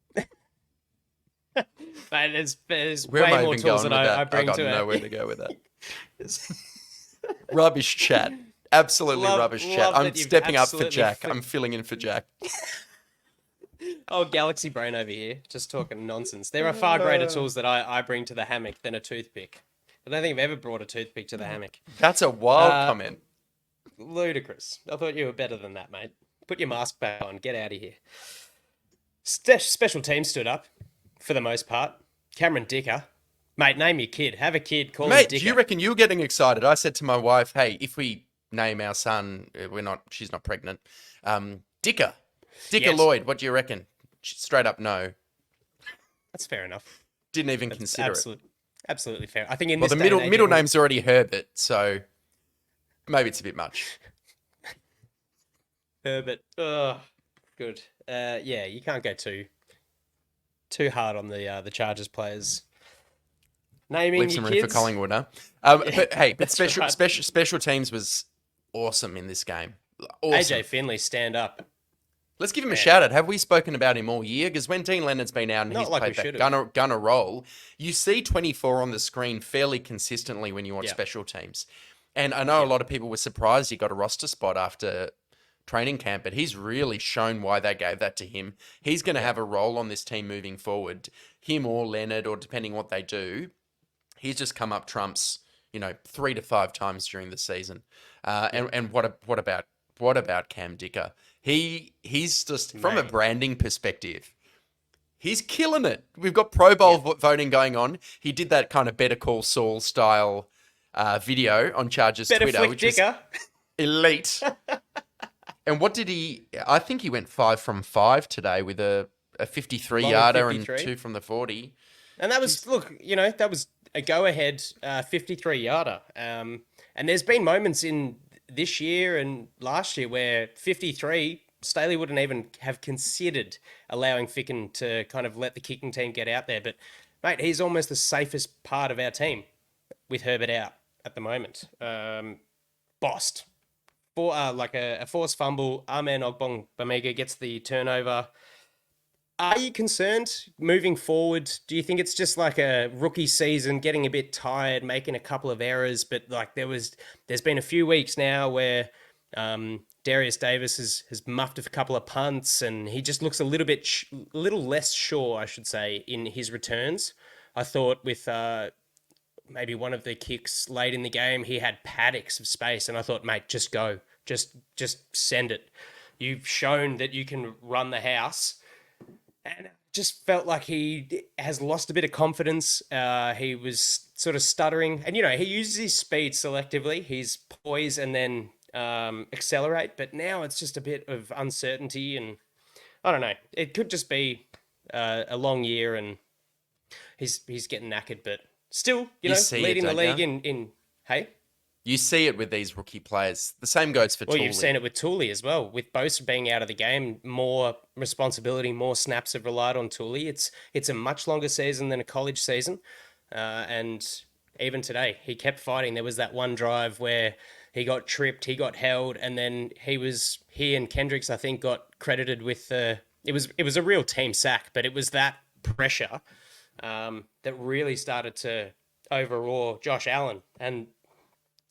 Mate, there's Where am way I more even tools going that with that? I I bring got to it. nowhere to go with that. Rubbish chat. Absolutely rubbish chat. I'm that you've stepping up for absolutely Jack. I'm filling in for Jack. Oh, Galaxy Brain over here, just talking nonsense. There are far greater tools that I bring to the hammock than a toothpick. I don't think I've ever brought a toothpick to the hammock. That's a wild comment. Ludicrous. I thought you were better than that, mate. Put your mask back on. Get out of here. Special team stood up, for the most part. Cameron Dicker. Mate, name your kid. Have a kid. Call him Mate, Dicker. do you reckon you were getting excited? I said to my wife, hey, if we name our son, she's not pregnant. Dicker. Dicker Yes. Lloyd, what do you reckon? Straight up no. That's fair enough. Didn't even consider it. Absolutely fair. I think in Well, this the day and age, middle name's already Herbert, so maybe it's a bit much. Herbert. Oh, good. Yeah, you can't go too hard on the Chargers players. Naming Leave your some room kids. for Collingwood, huh? But hey, that's right. special teams was awesome in this game. Awesome. AJ Finley, stand up. Let's give him a shout out. Have we spoken about him all year? Because when Dean Leonard's been out and Not he's like played we that gunner role, you see 24 on the screen fairly consistently when you watch Yeah. special teams. And I know a lot of people were surprised he got a roster spot after training camp, but he's really shown why they gave that to him. He's going to have a role on this team moving forward. Him or Leonard, or depending what they do, he's just come up trumps, 3 to 5 times during the season. And what about Cam Dicker? He's just, from a branding perspective, he's killing it. We've got Pro Bowl voting going on. He did that kind of Better Call Saul style video on Chargers Better Twitter, flick which Dicker. was elite. And what did he? I think he went 5 from 5 today with a 53-yarder and 2 from the 40. And that was, that was a go-ahead 53-yarder. And there's been moments in this year and last year where 53, Staley wouldn't even have considered allowing Ficken to kind of let the kicking team get out there. But, mate, he's almost the safest part of our team with Herbert out at the moment. Bossed. For like a forced fumble, Amen Ogbong Bamega gets the turnover. Are you concerned moving forward? Do you think it's just like a rookie season, getting a bit tired, making a couple of errors? But like there's been a few weeks now where Darius Davis has muffed a couple of punts, and he just looks a little less sure, I should say, in his returns. I thought with maybe one of the kicks late in the game, he had paddocks of space, and I thought, mate, just go, just send it. You've shown that you can run the house. And it just felt like he has lost a bit of confidence. He was sort of stuttering. And, he uses his speed selectively. He's poise and then accelerate. But now it's just a bit of uncertainty. And I don't know. It could just be a long year and he's getting knackered. But still, leading the league in hey? You see it with these rookie players. The same goes for Tooley. You've seen it with Tooley as well. With Bosa being out of the game, more responsibility, more snaps have relied on Tooley. It's a much longer season than a college season. And even today, he kept fighting. There was that one drive where he got tripped, he got held, and then he and Kendricks, I think, got credited with it was a real team sack, but it was that pressure that really started to overawe Josh Allen. And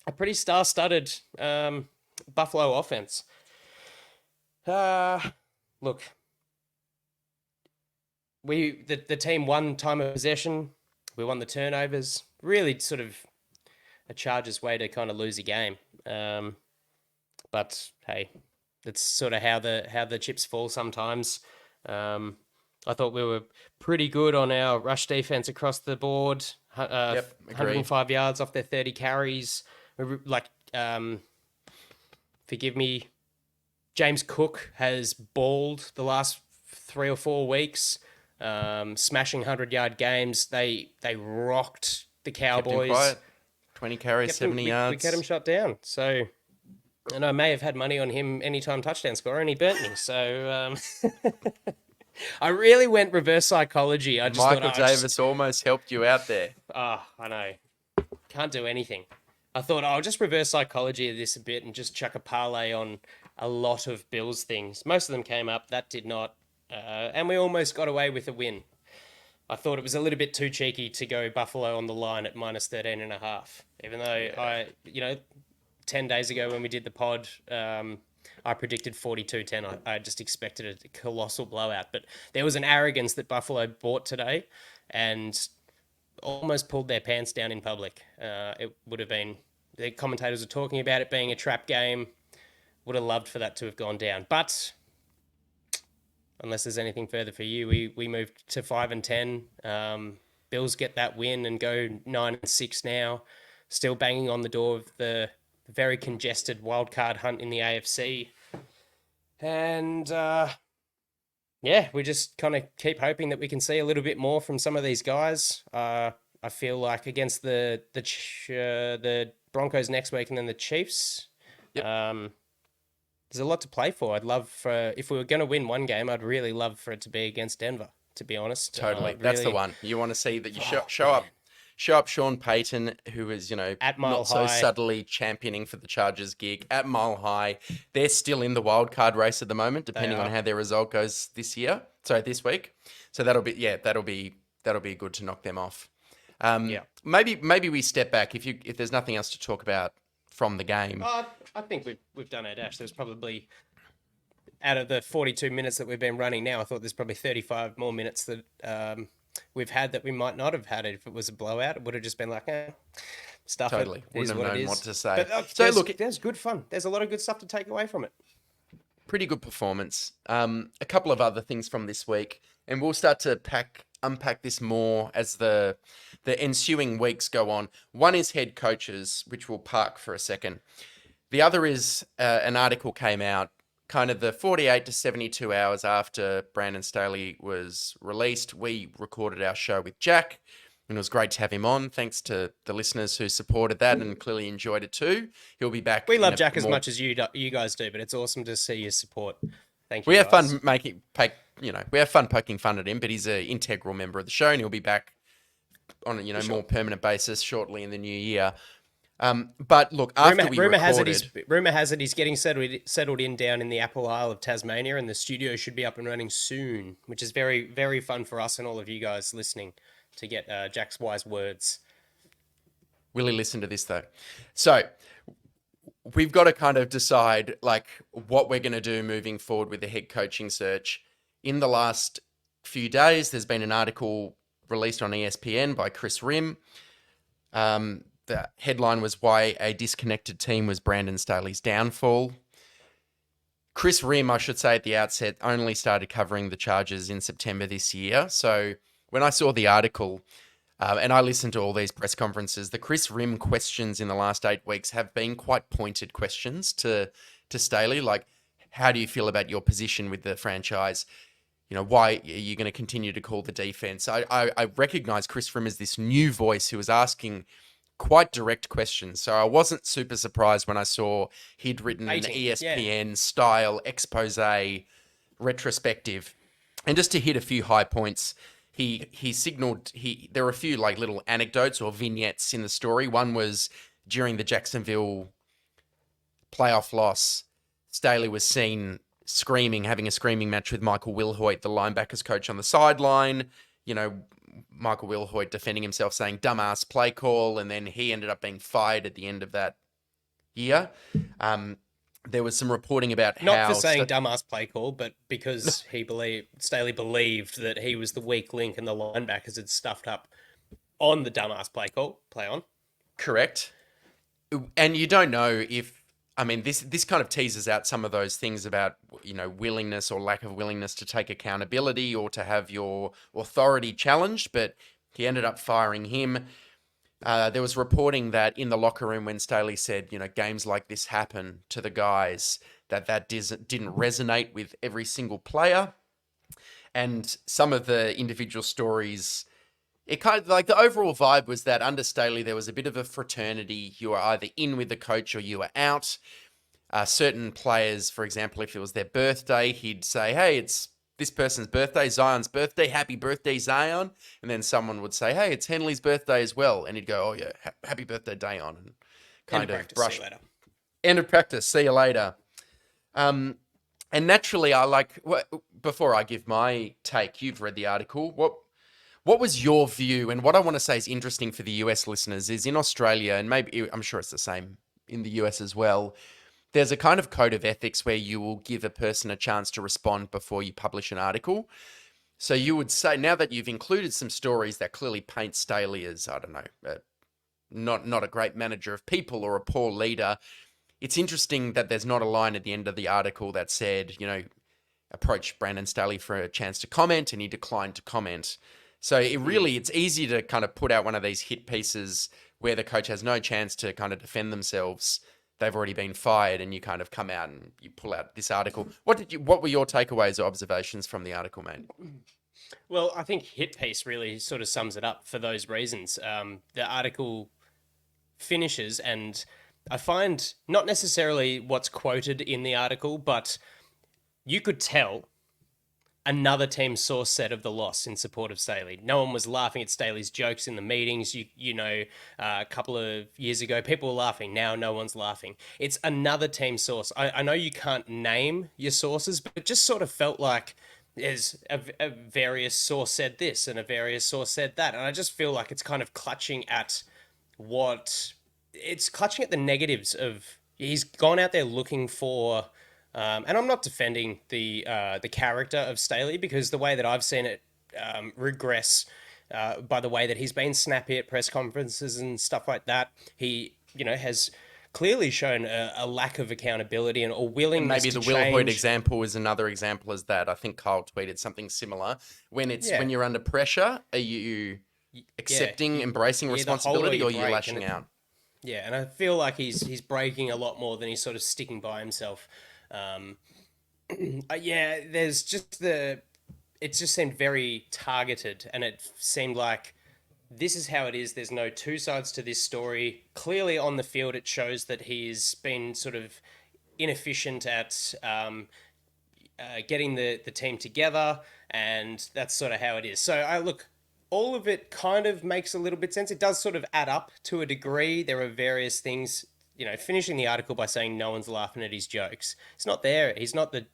a pretty star-studded Buffalo offense. Look, the team won time of possession. We won the turnovers. Really sort of a Chargers way to kind of lose a game. But hey, that's sort of how the chips fall sometimes. I thought we were pretty good on our rush defense across the board. 105 yards off their 30 carries. Forgive me, James Cook has balled the last 3 or 4 weeks, smashing 100-yard games. They rocked the Cowboys. Kept him quiet. 20 carries, 70 yards. We kept him shut down. So, And I may have had money on him anytime touchdown score, and he burnt me. So I really went reverse psychology. I just Michael thought, Davis almost helped you out there. I know. Can't do anything. I thought I'll just reverse psychology of this a bit and just chuck a parlay on a lot of Bills things. Most of them came up. That did not. And we almost got away with a win. I thought it was a little bit too cheeky to go Buffalo on the line at minus 13.5. Even though 10 days ago when we did the pod, I predicted 42-10. I just expected a colossal blowout. But there was an arrogance that Buffalo bought today and almost pulled their pants down in public. It would have been... The commentators were talking about it being a trap game. Would have loved for that to have gone down. But unless there's anything further for you, we moved to 5-10. Bills get that win and go 9-6 now. Still banging on the door of the very congested wildcard hunt in the AFC. And we just kind of keep hoping that we can see a little bit more from some of these guys. I feel like against the Broncos next week and then the Chiefs, Yep. there's a lot to play for. I'd love for, if we were going to win one game, I'd really love for it to be against Denver, to be honest. Totally. That's the one. You want to see that you show up Sean Payton, who is, At Mile not so High. subtly championing for the Chargers gig at Mile High. They're still in the wild card race at the moment, depending on how their result goes this week. So that'll be good to knock them off. Maybe we step back if there's nothing else to talk about from the game. I think we've done our dash. There's probably, out of the 42 minutes that we've been running now, I thought there's probably 35 more minutes that we've had that we might not have had if it was a blowout. It would have just been like, stuff. Totally. Wouldn't have known what to say. But, there's good fun. There's a lot of good stuff to take away from it. Pretty good performance. A couple of other things from this week, and we'll start to unpack this more as the ensuing weeks go on. One is head coaches, which we'll park for a second. The other is an article came out kind of the 48 to 72 hours after Brandon Staley was released. We recorded our show with Jack, and it was great to have him on. Thanks to the listeners who supported that and clearly enjoyed it too. He'll be back. We love Jack as much as you guys do, but it's awesome to see your support. Thank you. We have fun we have fun poking fun at him, but he's an integral member of the show, and he'll be back on a more permanent basis shortly in the new year. But look, after rumor has it he's getting settled in down in the Apple Isle of Tasmania, and the studio should be up and running soon, which is very, very fun for us and all of you guys listening to get Jack's wise words. Will he listen to this though? So we've got to kind of decide what we're going to do moving forward with the head coaching search. In the last few days, there's been an article released on ESPN by Rhim. The headline was "Why a Disconnected Team Was Brandon Staley's Downfall." Rhim, I should say at the outset, only started covering the Chargers in September this year. So when I saw the article, and I listened to all these press conferences, the Rhim questions in the last 8 weeks have been quite pointed questions to Staley. Like, how do you feel about your position with the franchise? Why are you going to continue to call the defense? I recognize Rhim as this new voice who was asking quite direct questions. So I wasn't super surprised when I saw he'd written an ESPN style expose retrospective. And just to hit a few high points, he signaled there were a few little anecdotes or vignettes in the story. One was during the Jacksonville playoff loss, Staley was seen having a screaming match with Michael Wilhoit, the linebackers coach, on the sideline. Michael Wilhoit defending himself, saying dumbass play call, and then he ended up being fired at the end of that year. There was some reporting about not for saying dumbass play call, but because Staley believed that he was the weak link and the linebackers had stuffed up on the dumbass play call. Play on. Correct. And you don't know if, this kind of teases out some of those things about, willingness or lack of willingness to take accountability or to have your authority challenged, but he ended up firing him. There was reporting that in the locker room when Staley said, games like this happen to the guys, that didn't resonate with every single player. And some of the individual stories, it kind of the overall vibe was that under Staley, there was a bit of a fraternity. You were either in with the coach or you were out. certain players, for example, if it was their birthday, he'd say, hey, it's this person's birthday, Zion's birthday, happy birthday, Zion. And then someone would say, hey, it's Henley's birthday as well. And he'd go, oh, yeah, happy birthday, Dayon. And kind of brush. See you later. End of practice, see you later. And naturally, before I give my take, you've read the article. What was your view? And what I want to say is interesting for the US listeners is in Australia, and maybe I'm sure it's the same in the US as well, there's a kind of code of ethics where you will give a person a chance to respond before you publish an article. So you would say, now that you've included some stories that clearly paint Staley as, I don't know, not a great manager of people or a poor leader, it's interesting that there's not a line at the end of the article that said, approach Brandon Staley for a chance to comment, and he declined to comment. So it's easy to kind of put out one of these hit pieces where the coach has no chance to kind of defend themselves. They've already been fired, and you kind of come out and you pull out this article. What were your takeaways or observations from the article, mate? Well, I think hit piece really sort of sums it up for those reasons. The article finishes, and I find not necessarily what's quoted in the article, but you could tell another team's source said of the loss in support of Staley. No one was laughing at Staley's jokes in the meetings. A couple of years ago, people were laughing. Now no one's laughing. It's another team source. I know you can't name your sources, but it just sort of felt like there's a various source said this and a various source said that. And I just feel like it's kind of clutching at the negatives of, he's gone out there looking for, and I'm not defending the character of Staley, because the way that I've seen it regress by the way that he's been snappy at press conferences and stuff like that, he has clearly shown a lack of accountability and a willingness maybe to the change. Will Hoyt example is another example as that. I think Kyle tweeted something similar. When you're under pressure, are you accepting, embracing responsibility, or are you lashing out? Yeah, and I feel like he's breaking a lot more than he's sort of sticking by himself. There's just it just seemed very targeted, and it seemed like this is how it is. There's no two sides to this story. Clearly on the field, it shows that he's been sort of inefficient at getting the team together, and that's sort of how it is. So all of it kind of makes a little bit sense. It does sort of add up to a degree. There are various things, finishing the article by saying no one's laughing at his jokes. It's not there. He's not the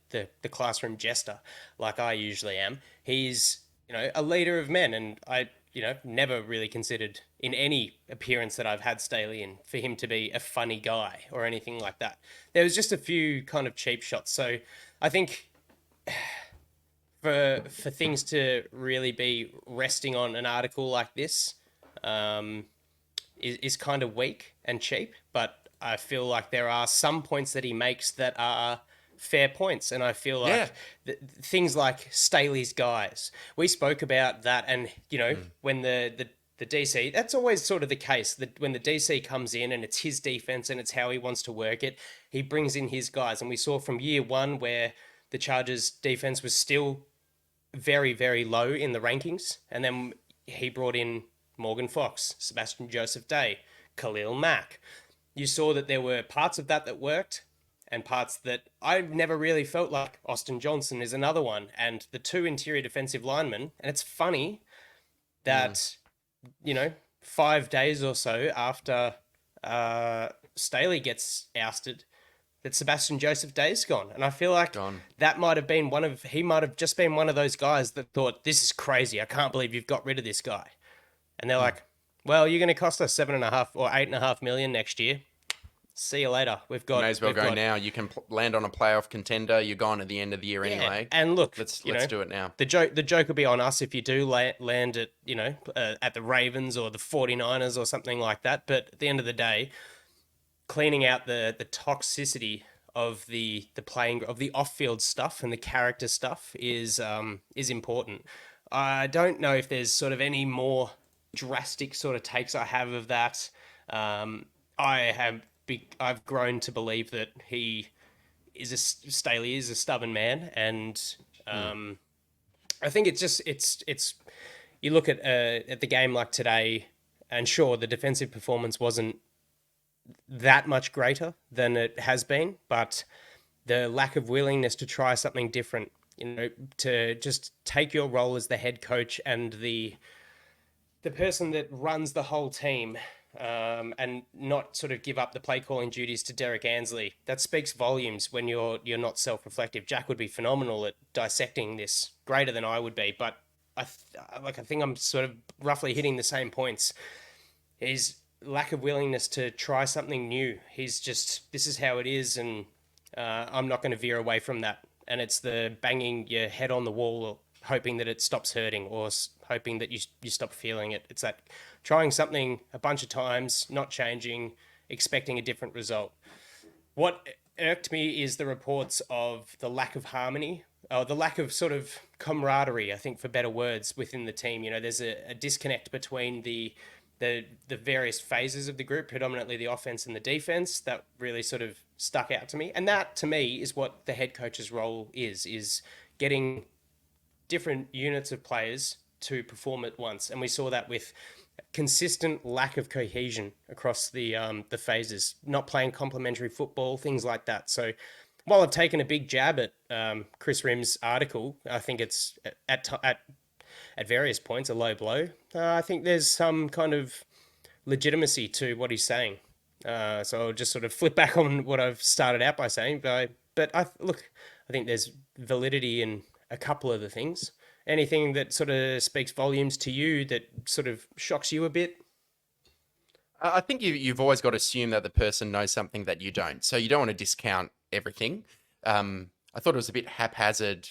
classroom jester like I usually am. He's, a leader of men. And I, never really considered in any appearance that I've had Staley in for him to be a funny guy or anything like that. There was just a few kind of cheap shots. So I think for things to really be resting on an article like this is kind of weak and cheap, but I feel like there are some points that he makes that are fair points, and I feel like things like Staley's guys, we spoke about that, and when the DC, that's always sort of the case, that when the DC comes in and it's his defense and it's how he wants to work it, he brings in his guys, and we saw from year one where the Chargers defense was still very, very low in the rankings. And then he brought in Morgan Fox, Sebastian Joseph Day, Khalil Mack. You saw that there were parts of that worked, and parts that I never really felt like. Austin Johnson is another one. And the two interior defensive linemen, and it's funny that, 5 days or so after Staley gets ousted, that Sebastian Joseph Day's gone. And I feel like that might have been he might have just been one of those guys that thought, this is crazy. I can't believe you've got rid of this guy. And they're like, well, you're going to cost us $7.5 or $8.5 million next year. See you later. May as well go now. You can land on a playoff contender. You're gone at the end of the year anyway. And look, let's do it now. The joke will be on us if you do land at, at the Ravens or the 49ers or something like that. But at the end of the day, cleaning out the toxicity of the playing of the off-field stuff and the character stuff is important. I don't know if there's sort of any more drastic sort of takes I have of that. I've grown to believe that Staley is a stubborn man, and I think it's you look at the game like today, and sure, the defensive performance wasn't that much greater than it has been, but the lack of willingness to try something different, to just take your role as the head coach and the person that runs the whole team, and not sort of give up the play calling duties to Derek Ansley. That speaks volumes when you're not self-reflective. Jack would be phenomenal at dissecting this, greater than I would be, but I think I'm sort of roughly hitting the same points. His lack of willingness to try something new. He's just, this is how it is, and I'm not going to veer away from that. And it's the banging your head on the wall, or hoping that it stops hurting, or hoping that you stop feeling it. It's that trying something a bunch of times, not changing, expecting a different result. What irked me is the reports of the lack of harmony, or the lack of sort of camaraderie, I think, for better words, within the team. There's a disconnect between the various phases of the group, predominantly the offense and the defense, that really sort of stuck out to me. And that, to me, is what the head coach's role is getting different units of players to perform at once. And we saw that with consistent lack of cohesion across the phases, not playing complementary football, things like that. So while I've taken a big jab at Chris Rhim's article, I think it's at various points a low blow. I think there's some kind of legitimacy to what he's saying. So I'll just sort of flip back on what I've started out by saying. But I think there's validity in a couple of the things. Anything that sort of speaks volumes to you, that sort of shocks you a bit? I think you've always got to assume that the person knows something that you don't. So you don't want to discount everything. I thought it was a bit haphazard,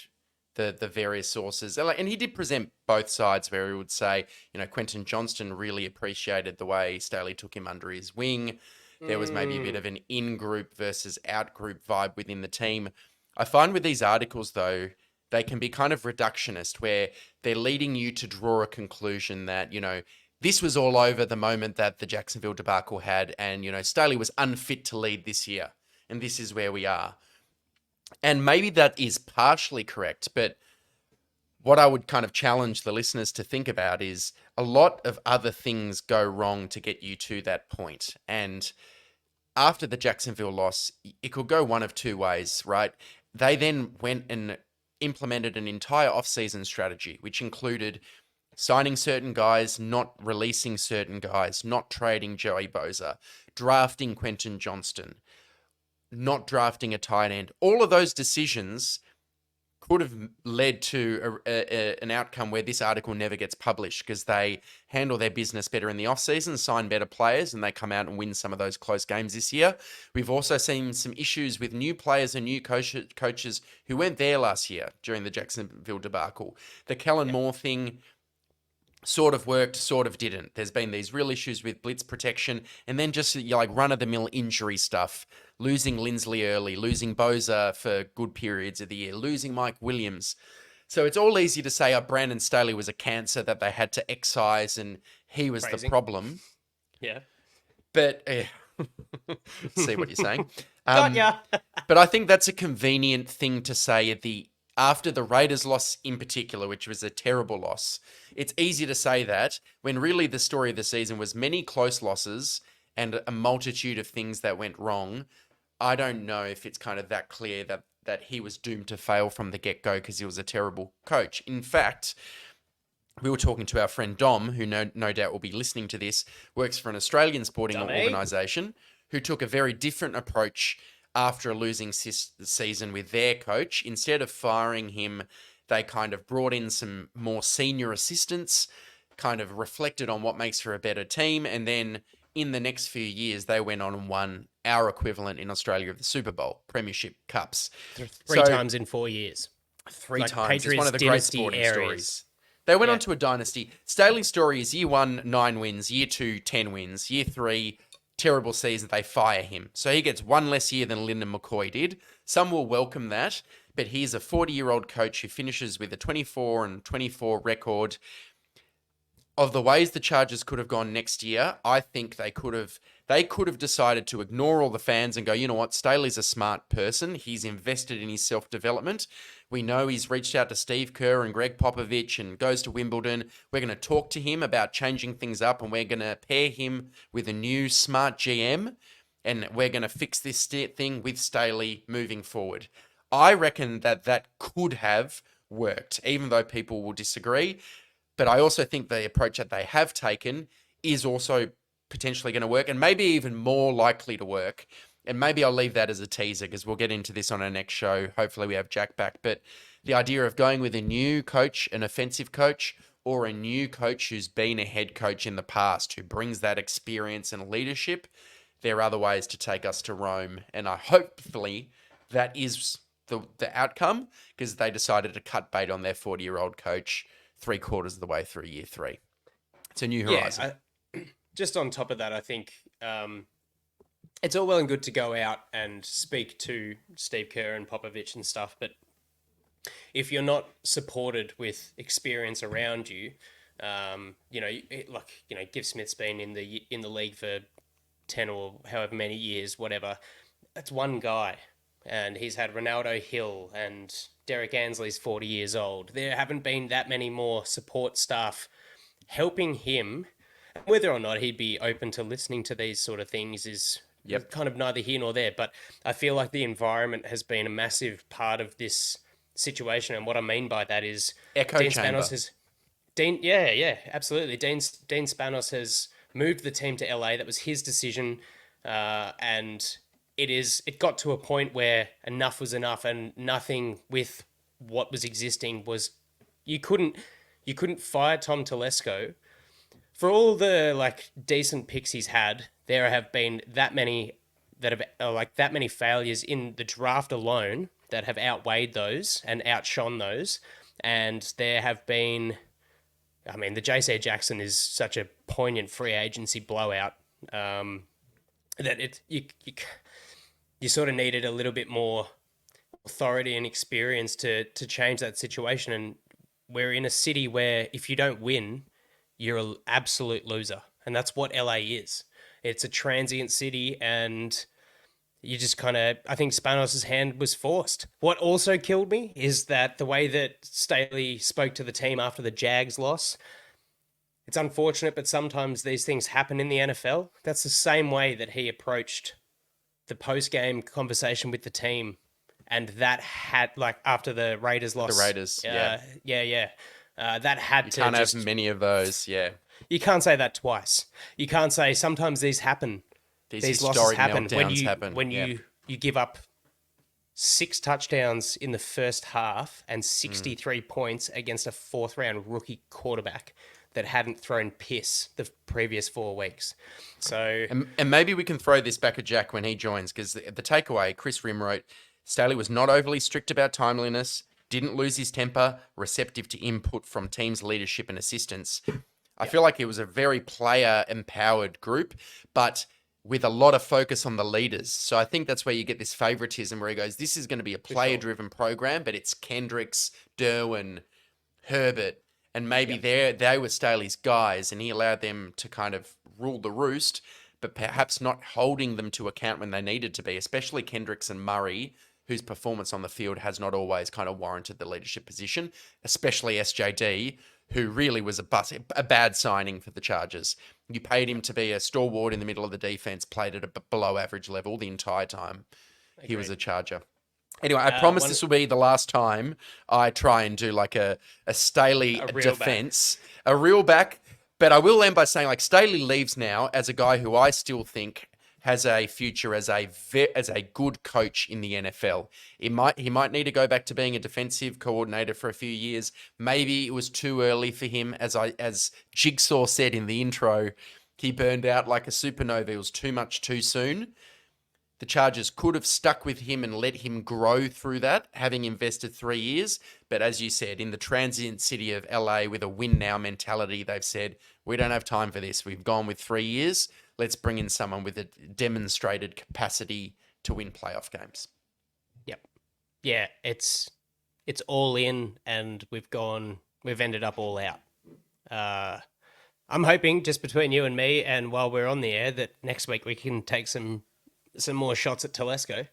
the various sources. And he did present both sides, where he would say, Quentin Johnston really appreciated the way Staley took him under his wing. There was maybe a bit of an in-group versus out-group vibe within the team. I find with these articles, though, they can be kind of reductionist, where they're leading you to draw a conclusion that, this was all over the moment that the Jacksonville debacle had, and, Staley was unfit to lead this year, and this is where we are. And maybe that is partially correct, but what I would kind of challenge the listeners to think about is a lot of other things go wrong to get you to that point. And after the Jacksonville loss, it could go one of two ways, right? They then went and implemented an entire off-season strategy, which included signing certain guys, not releasing certain guys, not trading Joey Bosa, drafting Quentin Johnston, not drafting a tight end. All of those decisions could have led to an outcome where this article never gets published, because they handle their business better in the offseason, sign better players, and they come out and win some of those close games this year. We've also seen some issues with new players and new coaches who weren't there last year during the Jacksonville debacle. The Kellen Moore thing sort of worked, sort of didn't. There's been these real issues with blitz protection, and then just run-of-the-mill injury stuff. Losing Lindsley early, losing Bosa for good periods of the year, losing Mike Williams. So it's all easy to say, Brandon Staley was a cancer that they had to excise and he was the problem. Yeah. But, see what you're saying. Got ya. But I think that's a convenient thing to say after the Raiders loss in particular, which was a terrible loss. It's easy to say that when really the story of the season was many close losses and a multitude of things that went wrong. I don't know if it's kind of that clear that he was doomed to fail from the get-go because he was a terrible coach. In fact, we were talking to our friend Dom, who no doubt will be listening to this, works for an Australian sporting organisation, who took a very different approach after a losing season with their coach. Instead of firing him, they kind of brought in some more senior assistants, kind of reflected on what makes for a better team, and then in the next few years, they went on and won our equivalent in Australia of the Super Bowl, Premiership Cups. Three times in 4 years. Three times. Patriots It's one of the great sporting stories. They went on to a dynasty. Staley's story is year 1, 9 wins. Year 2, 10 wins. Year 3, terrible season. They fire him. So he gets one less year than Lyndon McCoy did. Some will welcome that. But he's a 40-year-old coach who finishes with a 24-24 record. Of the ways the Chargers could have gone next year, I think they could have decided to ignore all the fans and go, you know what, Staley's a smart person. He's invested in his self-development. We know he's reached out to Steve Kerr and Greg Popovich and goes to Wimbledon. We're going to talk to him about changing things up, and we're going to pair him with a new smart GM. and we're going to fix this thing with Staley moving forward. I reckon that could have worked, even though people will disagree. But I also think the approach that they have taken is also potentially going to work, and maybe even more likely to work. And maybe I'll leave that as a teaser because we'll get into this on our next show. Hopefully we have Jack back. But the idea of going with a new coach, an offensive coach, or a new coach who's been a head coach in the past, who brings that experience and leadership, there are other ways to take us to Rome. And hopefully that is the outcome, because they decided to cut bait on their 40-year-old coach 3/4 of the way through year 3. It's a new horizon. Just on top of that, I think it's all well and good to go out and speak to Steve Kerr and Popovich and stuff, but if you're not supported with experience around you, Giff Smith's been in the league for 10 or however many years, whatever. That's one guy, and he's had Ronaldo Hill, and Derek Ansley's 40 years old. There haven't been that many more support staff helping him. Whether or not he'd be open to listening to these sort of things is kind of neither here nor there. But I feel like the environment has been a massive part of this situation. And what I mean by that is Echo Dean chamber. Spanos has... absolutely. Dean Spanos has moved the team to LA. That was his decision. And it got to a point where enough was enough, and nothing with what was existing was... You couldn't fire Tom Telesco. For all the decent picks he's had, there have been that many failures in the draft alone that have outweighed those and outshone those. And there have been, the JC Jackson is such a poignant free agency blowout that you sort of needed a little bit more authority and experience to change that situation. And we're in a city where if you don't win, you're an absolute loser. And that's what LA is. It's a transient city, and you just I think Spanos' hand was forced. What also killed me is that the way that Staley spoke to the team after the Jags loss, it's unfortunate, but sometimes these things happen in the NFL. That's the same way that he approached the post-game conversation with the team. And that had, after the Raiders lost. The Raiders, that had to. You can't have many of those, yeah. You can't say that twice. You can't say sometimes these happen. These losses happen when you give up 6 touchdowns in the first half and 63 points against a 4th-round rookie quarterback that hadn't thrown piss the previous 4 weeks. So, and maybe we can throw this back at Jack when he joins, because the takeaway, Rhim wrote, Staley was not overly strict about timeliness, didn't lose his temper, receptive to input from team's leadership and assistants. I feel like it was a very player-empowered group, but with a lot of focus on the leaders. So I think that's where you get this favoritism where he goes, this is going to be a player-driven program, but it's Kendricks, Derwin, Herbert, and maybe they were Staley's guys, and he allowed them to kind of rule the roost, but perhaps not holding them to account when they needed to be, especially Kendricks and Murray, whose performance on the field has not always kind of warranted the leadership position, especially SJD, who really was a bad signing for the Chargers. You paid him to be a stalwart in the middle of the defense, played at a below average level the entire time. Agreed. He was a Charger. Anyway, I promise this will be the last time I try and do a Staley defense, a real back. But I will end by saying Staley leaves now as a guy who I still think has a future as a good coach in the NFL. He might need to go back to being a defensive coordinator for a few years. Maybe it was too early for him. As Jigsaw said in the intro, he burned out like a supernova. It was too much too soon. The Chargers could have stuck with him and let him grow through that, having invested 3 years. But as you said, in the transient city of LA with a win now mentality, they've said, we don't have time for this. We've gone with 3 years. Let's bring in someone with a demonstrated capacity to win playoff games. Yep. Yeah, it's all in, and we've ended up all out. I'm hoping, just between you and me, and while we're on the air, that next week we can take some more shots at Telesco.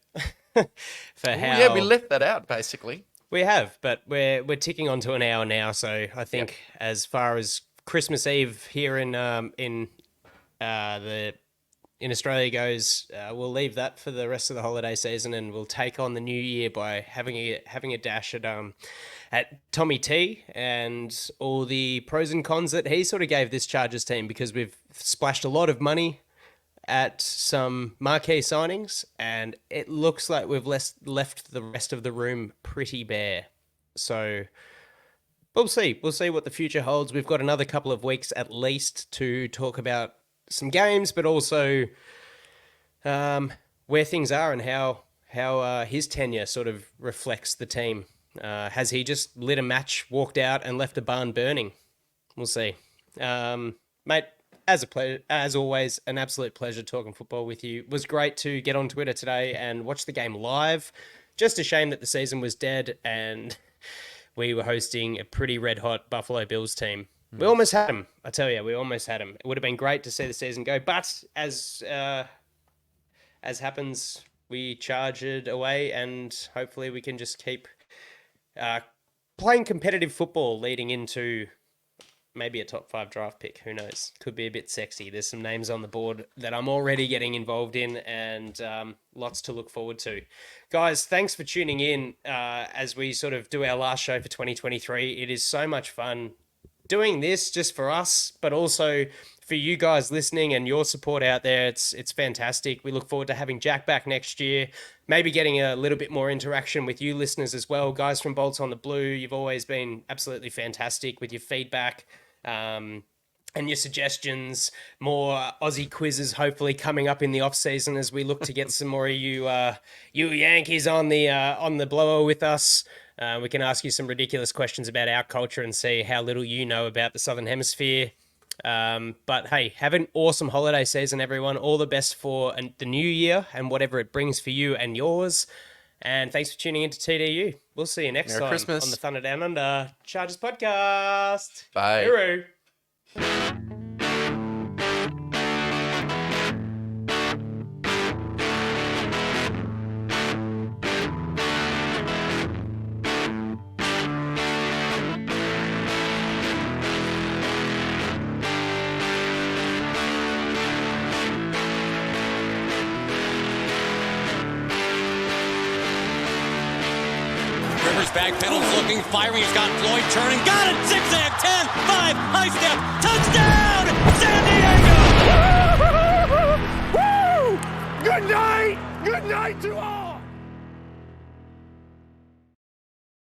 Yeah, we left that out, basically. We have, but we're ticking onto an hour now, so I think as far as Christmas Eve here in the in Australia goes, we'll leave that for the rest of the holiday season, and we'll take on the new year by having a dash at Tommy T and all the pros and cons that he sort of gave this Chargers team, because we've splashed a lot of money at some marquee signings, and it looks like we've left the rest of the room pretty bare. So we'll see. We'll see what the future holds. We've got another couple of weeks at least to talk about some games, but also where things are and how his tenure sort of reflects the team. Has he just lit a match, walked out, and left a barn burning? We'll see. Mate, as always, an absolute pleasure talking football with you. It was great to get on Twitter today and watch the game live. Just a shame that the season was dead and we were hosting a pretty red-hot Buffalo Bills team. We almost had him, I tell you. We almost had him. It would have been great to see the season go, but as happens, we charged away, and hopefully we can just keep playing competitive football leading into maybe a top 5 draft pick. Who knows? Could be a bit sexy. There's some names on the board that I'm already getting involved in, and lots to look forward to. Guys, thanks for tuning in as we sort of do our last show for 2023. It is so much fun doing this just for us, but also for you guys listening and your support out there. It's fantastic. We look forward to having Jack back next year, maybe getting a little bit more interaction with you listeners as well. Guys from Bolts on the Blue, you've always been absolutely fantastic with your feedback and your suggestions. More Aussie quizzes hopefully coming up in the off season as we look to get some more of you Yankees on the blower with us. We can ask you some ridiculous questions about our culture and see how little you know about the Southern Hemisphere. But hey, have an awesome holiday season, everyone. All the best for the new year and whatever it brings for you and yours. And thanks for tuning into TDU. We'll see you next Merry time Christmas. on the Thunder Down Under Chargers podcast. Bye. Hooroo. Rivers back pedals looking, firing. He's got Floyd turning. Got it! Zigzag, 10, 5, high step.